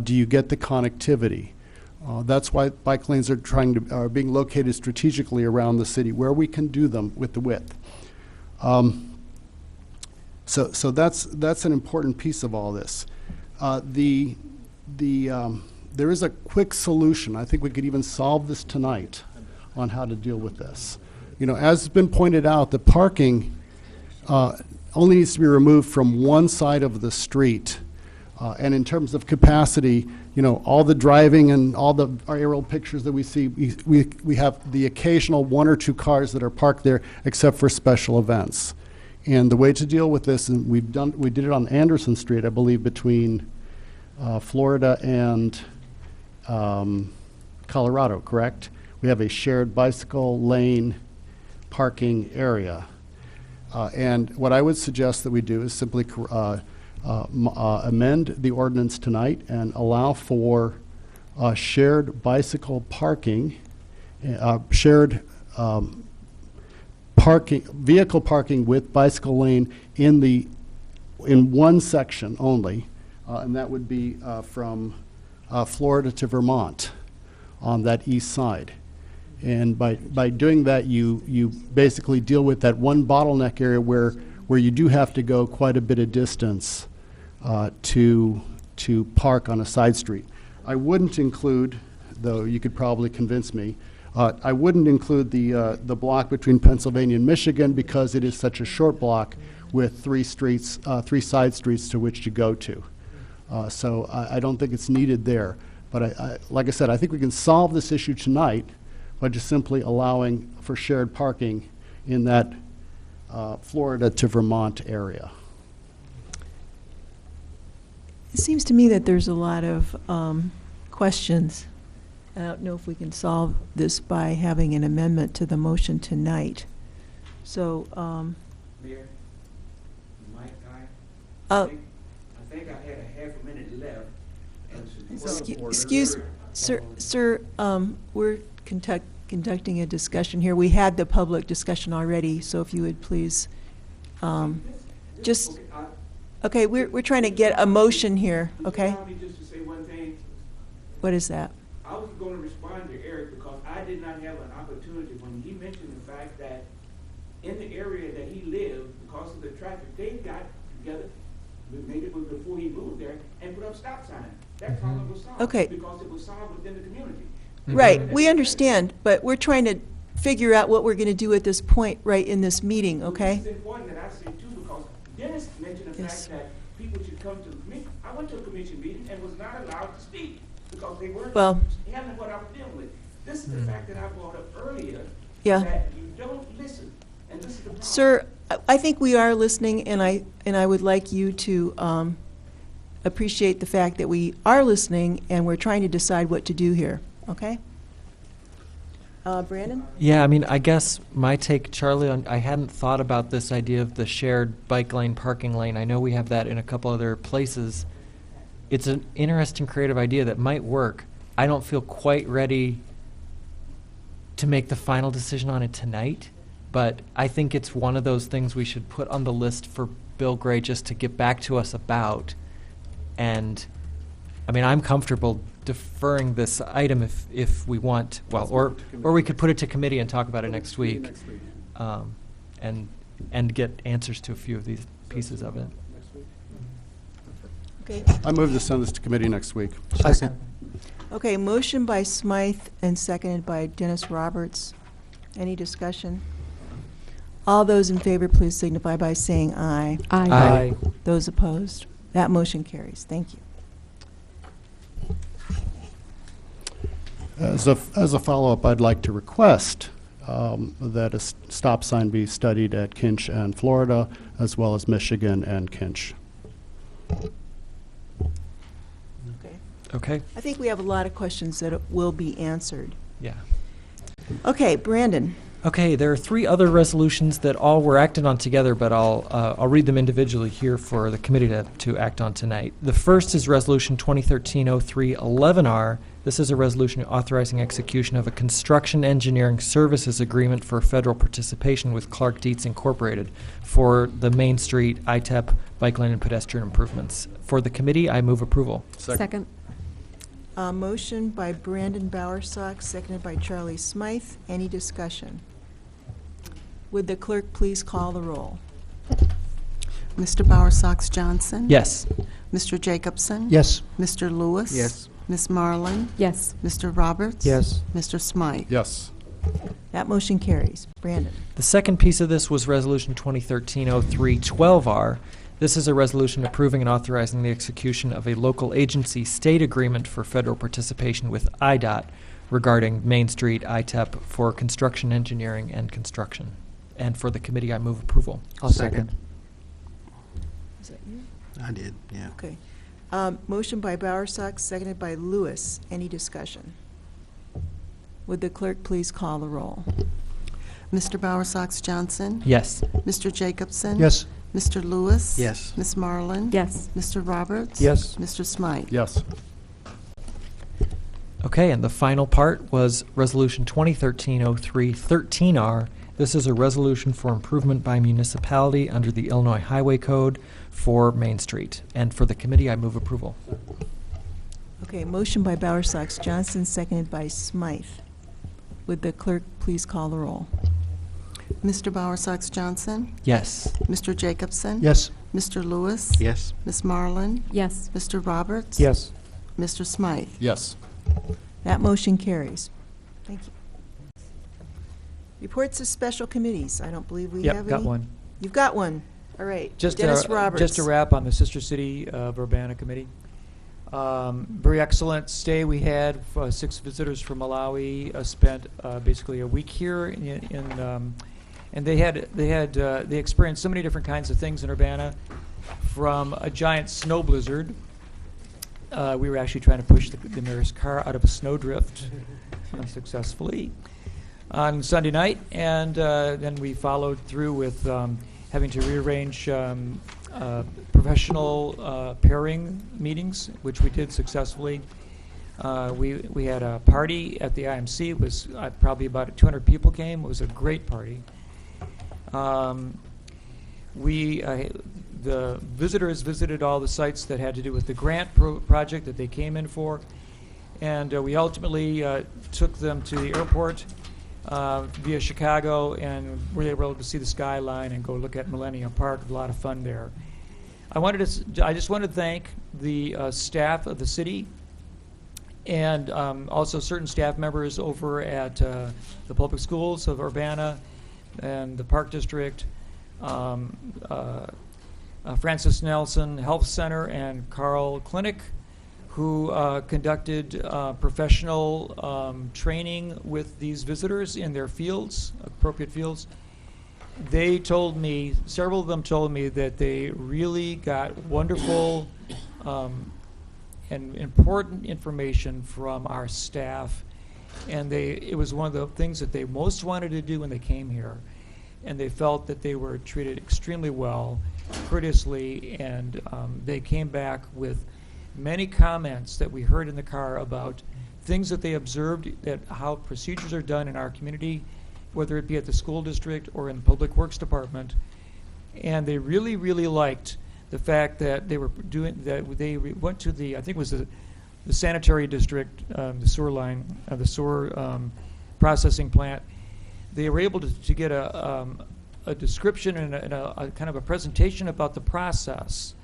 S13: do you get the connectivity. That's why bike lanes are being located strategically around the city, where we can do them with the width. So that's an important piece of all this. There is a quick solution. I think we could even solve this tonight on how to deal with this. You know, as has been pointed out, the parking only needs to be removed from one side of the street. And in terms of capacity, you know, all the driving and all the aerial pictures that we see, we have the occasional 1 or 2 cars that are parked there, except for special events. And the way to deal with this, and we did it on Anderson Street, I believe, between Florida and Colorado, correct? We have a shared bicycle lane parking area. And what I would suggest that we do is simply amend the ordinance tonight and allow for shared bicycle parking, vehicle parking with bicycle lane in one section only, and that would be from Florida to Vermont on that east side. And by doing that, you basically deal with that one bottleneck area where you do have to go quite a bit of distance to park on a side street. I wouldn't include, though you could probably convince me, I wouldn't include the block between Pennsylvania and Michigan because it is such a short block with 3 side streets to which to go to. So I don't think it's needed there. But like I said, I think we can solve this issue tonight by just simply allowing for shared parking in that Florida to Vermont area.
S1: It seems to me that there's a lot of questions. I don't know if we can solve this by having an amendment to the motion tonight. So,
S18: Mayor, Mike,
S1: I
S18: think I had a half a minute left.
S1: excuse, sir, we're conducting a discussion here. We had the public discussion already, so if you would please, just, okay, we're trying to get a motion here, okay?
S18: Just to say one thing.
S1: What is that?
S18: I was going to respond to Eric because I did not have an opportunity when he mentioned the fact that in the area that he lived, because of the traffic, they got together, maybe it was before he moved there, and put up stop signs. That problem was solved.
S1: Okay.
S18: Because it was solved within the community.
S1: Right, we understand, but we're trying to figure out what we're going to do at this point right in this meeting, okay?
S18: It's important that I say too, because Dennis mentioned the fact that people should come to the commission. I went to a commission meeting and was not allowed to speak because they weren't handling what I was dealing with. This is the fact that I brought up earlier, that you don't listen, and this is the problem.
S1: Sir, I think we are listening, and I would like you to appreciate the fact that we are listening and we're trying to decide what to do here, okay? Brandon?
S9: Yeah, I mean, I guess my take, Charlie, I hadn't thought about this idea of the shared bike lane, parking lane. I know we have that in a couple other places. It's an interesting, creative idea that might work. I don't feel quite ready to make the final decision on it tonight, but I think it's one of those things we should put on the list for Bill Gray just to get back to us about. And, I mean, I'm comfortable deferring this item if we want, well, or we could put it to committee and talk about it next week, and get answers to a few of these pieces of it.
S1: Okay.
S13: I move to send this to committee next week.
S21: Second.
S1: Okay, motion by Smythe and seconded by Dennis Roberts. Any discussion? All those in favor, please signify by saying aye.
S9: Aye. Aye.
S1: Those opposed? That motion carries. Thank you.
S13: As a follow-up, I'd like to request that a stop sign be studied at Kinch and Florida, as well as Michigan and Kinch.
S1: Okay.
S9: Okay.
S1: I think we have a lot of questions that will be answered.
S9: Yeah.
S1: Okay, Brandon.
S9: Okay, there are 3 other resolutions that all were acted on together, but I'll read them individually here for the committee to act on tonight. The first is Resolution 2013-03-11R. This is a resolution authorizing execution of a construction engineering services agreement for federal participation with Clark Dietz Incorporated for the Main Street, ITEP, bike lane, and pedestrian improvements. For the committee, I move approval.
S19: Second.
S1: Motion by Brandon Bowersox, seconded by Charlie Smythe. Any discussion? Would the clerk please call the roll?
S15: Mr. Bowersox Johnson?
S9: Yes.
S15: Mr. Jacobson?
S10: Yes.
S15: Mr. Lewis?
S21: Yes.
S15: Ms. Marlin?
S19: Yes.
S15: Mr. Roberts?
S3: Yes.
S15: Mr. Smythe?
S13: Yes.
S1: That motion carries. Brandon.
S9: The second piece of this was Resolution 2013-03-12R. This is a resolution approving and authorizing the execution of a local agency state agreement for federal participation with IDOT regarding Main Street ITEP for construction engineering and construction. And for the committee, I move approval.
S3: I'll second.
S1: Is that you?
S21: I did, yeah.
S1: Okay. Motion by Bowersox, seconded by Lewis. Any discussion? Would the clerk please call the roll?
S15: Mr. Bowersox Johnson?
S9: Yes.
S15: Mr. Jacobson?
S10: Yes.
S15: Mr. Lewis?
S21: Yes.
S15: Ms. Marlin?
S19: Yes.
S15: Mr. Roberts?
S3: Yes.
S15: Mr. Smythe?
S13: Yes.
S9: Okay, and the final part was Resolution 2013-03-13R. This is a resolution for improvement by municipality under the Illinois Highway Code for Main Street. And for the committee, I move approval.
S1: Okay, motion by Bowersox Johnson, seconded by Smythe. Would the clerk please call the roll?
S15: Mr. Bowersox Johnson?
S9: Yes.
S15: Mr. Jacobson?
S10: Yes.
S15: Mr. Lewis?
S21: Yes.
S15: Ms. Marlin?
S19: Yes.
S15: Mr. Roberts?
S3: Yes.
S15: Mr. Smythe?
S13: Yes.
S1: That motion carries. Thank you. Reports of special committees. I don't believe we have any.
S3: Yep, got one.
S1: You've got one. All right.
S3: Just
S1: Dennis Roberts.
S3: Just a wrap on the Sister City of Urbana Committee. Very excellent stay we had. 6 visitors from Malawi spent basically a week here and they experienced so many different kinds of things in Urbana, from a giant snow blizzard. We were actually trying to push the mayor's car out of a snowdrift unsuccessfully on Sunday night, and then we followed through with having to rearrange professional pairing meetings, which we did successfully. We had a party at the IMC. It was probably about 200 people came. It was a great party. The visitors visited all the sites that had to do with the grant project that they came in for, and we ultimately took them to the airport via Chicago, and we were able to see the skyline and go look at Millennium Park. A lot of fun there. I just wanted to thank the staff of the city, and also certain staff members over at the public schools of Urbana and the Park District, Francis Nelson Health Center and Carl Clinic, who conducted professional training with these visitors in their fields, appropriate fields. They told me, several of them told me, that they really got wonderful and important information from our staff, and it was one of the things that they most wanted to do when they came here, and they felt that they were treated extremely well, courteously, and they came back with many comments that we heard in the car about things that they observed, that how procedures are done in our community, whether it be at the school district or in the Public Works Department. And they really, really liked the fact that they were doing that. They went to the, I think it was the sanitary district, the sewer line, the sewer processing plant. They were able to get a description and a kind of a presentation about the process.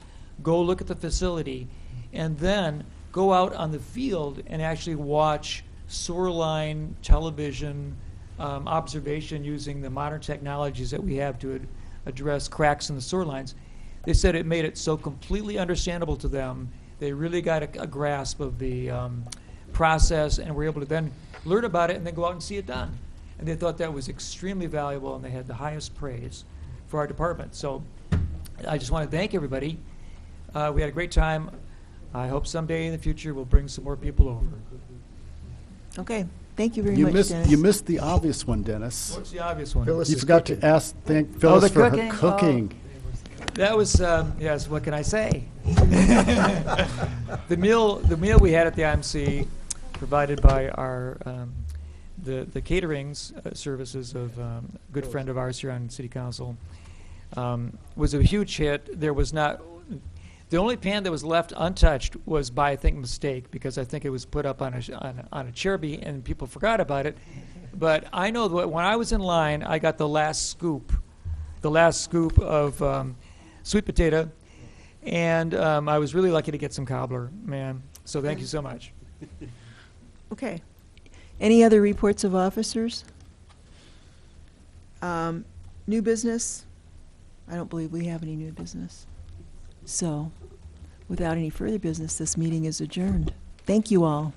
S3: Go look at the facility, and then go out on the field and actually watch sewer line television observation using the modern technologies that we have to address cracks in the sewer lines. They said it made it so completely understandable to them. They really got a grasp of the process and were able to then learn about it and then go out and see it done. And they thought that was extremely valuable, and they had the highest praise for our department. So I just want to thank everybody. We had a great time. I hope someday in the future we'll bring some more people over.
S1: Okay. Thank you very much, Dennis.
S13: You missed the obvious one, Dennis.
S3: What's the obvious one?
S13: You forgot to thank Phyllis
S3: the
S13: for
S3: cooking?
S13: her cooking.
S3: That was, yes, what can I say? The meal we had at the IMC, provided by our the caterings services of a good friend of ours here on City Council, was a huge hit. There was not The only pan that was left untouched was by, I think, mistake, because I think it was put up on a Cherby and people forgot about it. But I know that when I was in line, I got the last scoop of sweet potato, and I was really lucky to get some cobbler, man. So thank you so much.
S1: Okay. Any other reports of officers? New business? I don't believe we have any new business. So, without any further business, this meeting is adjourned. Thank you all.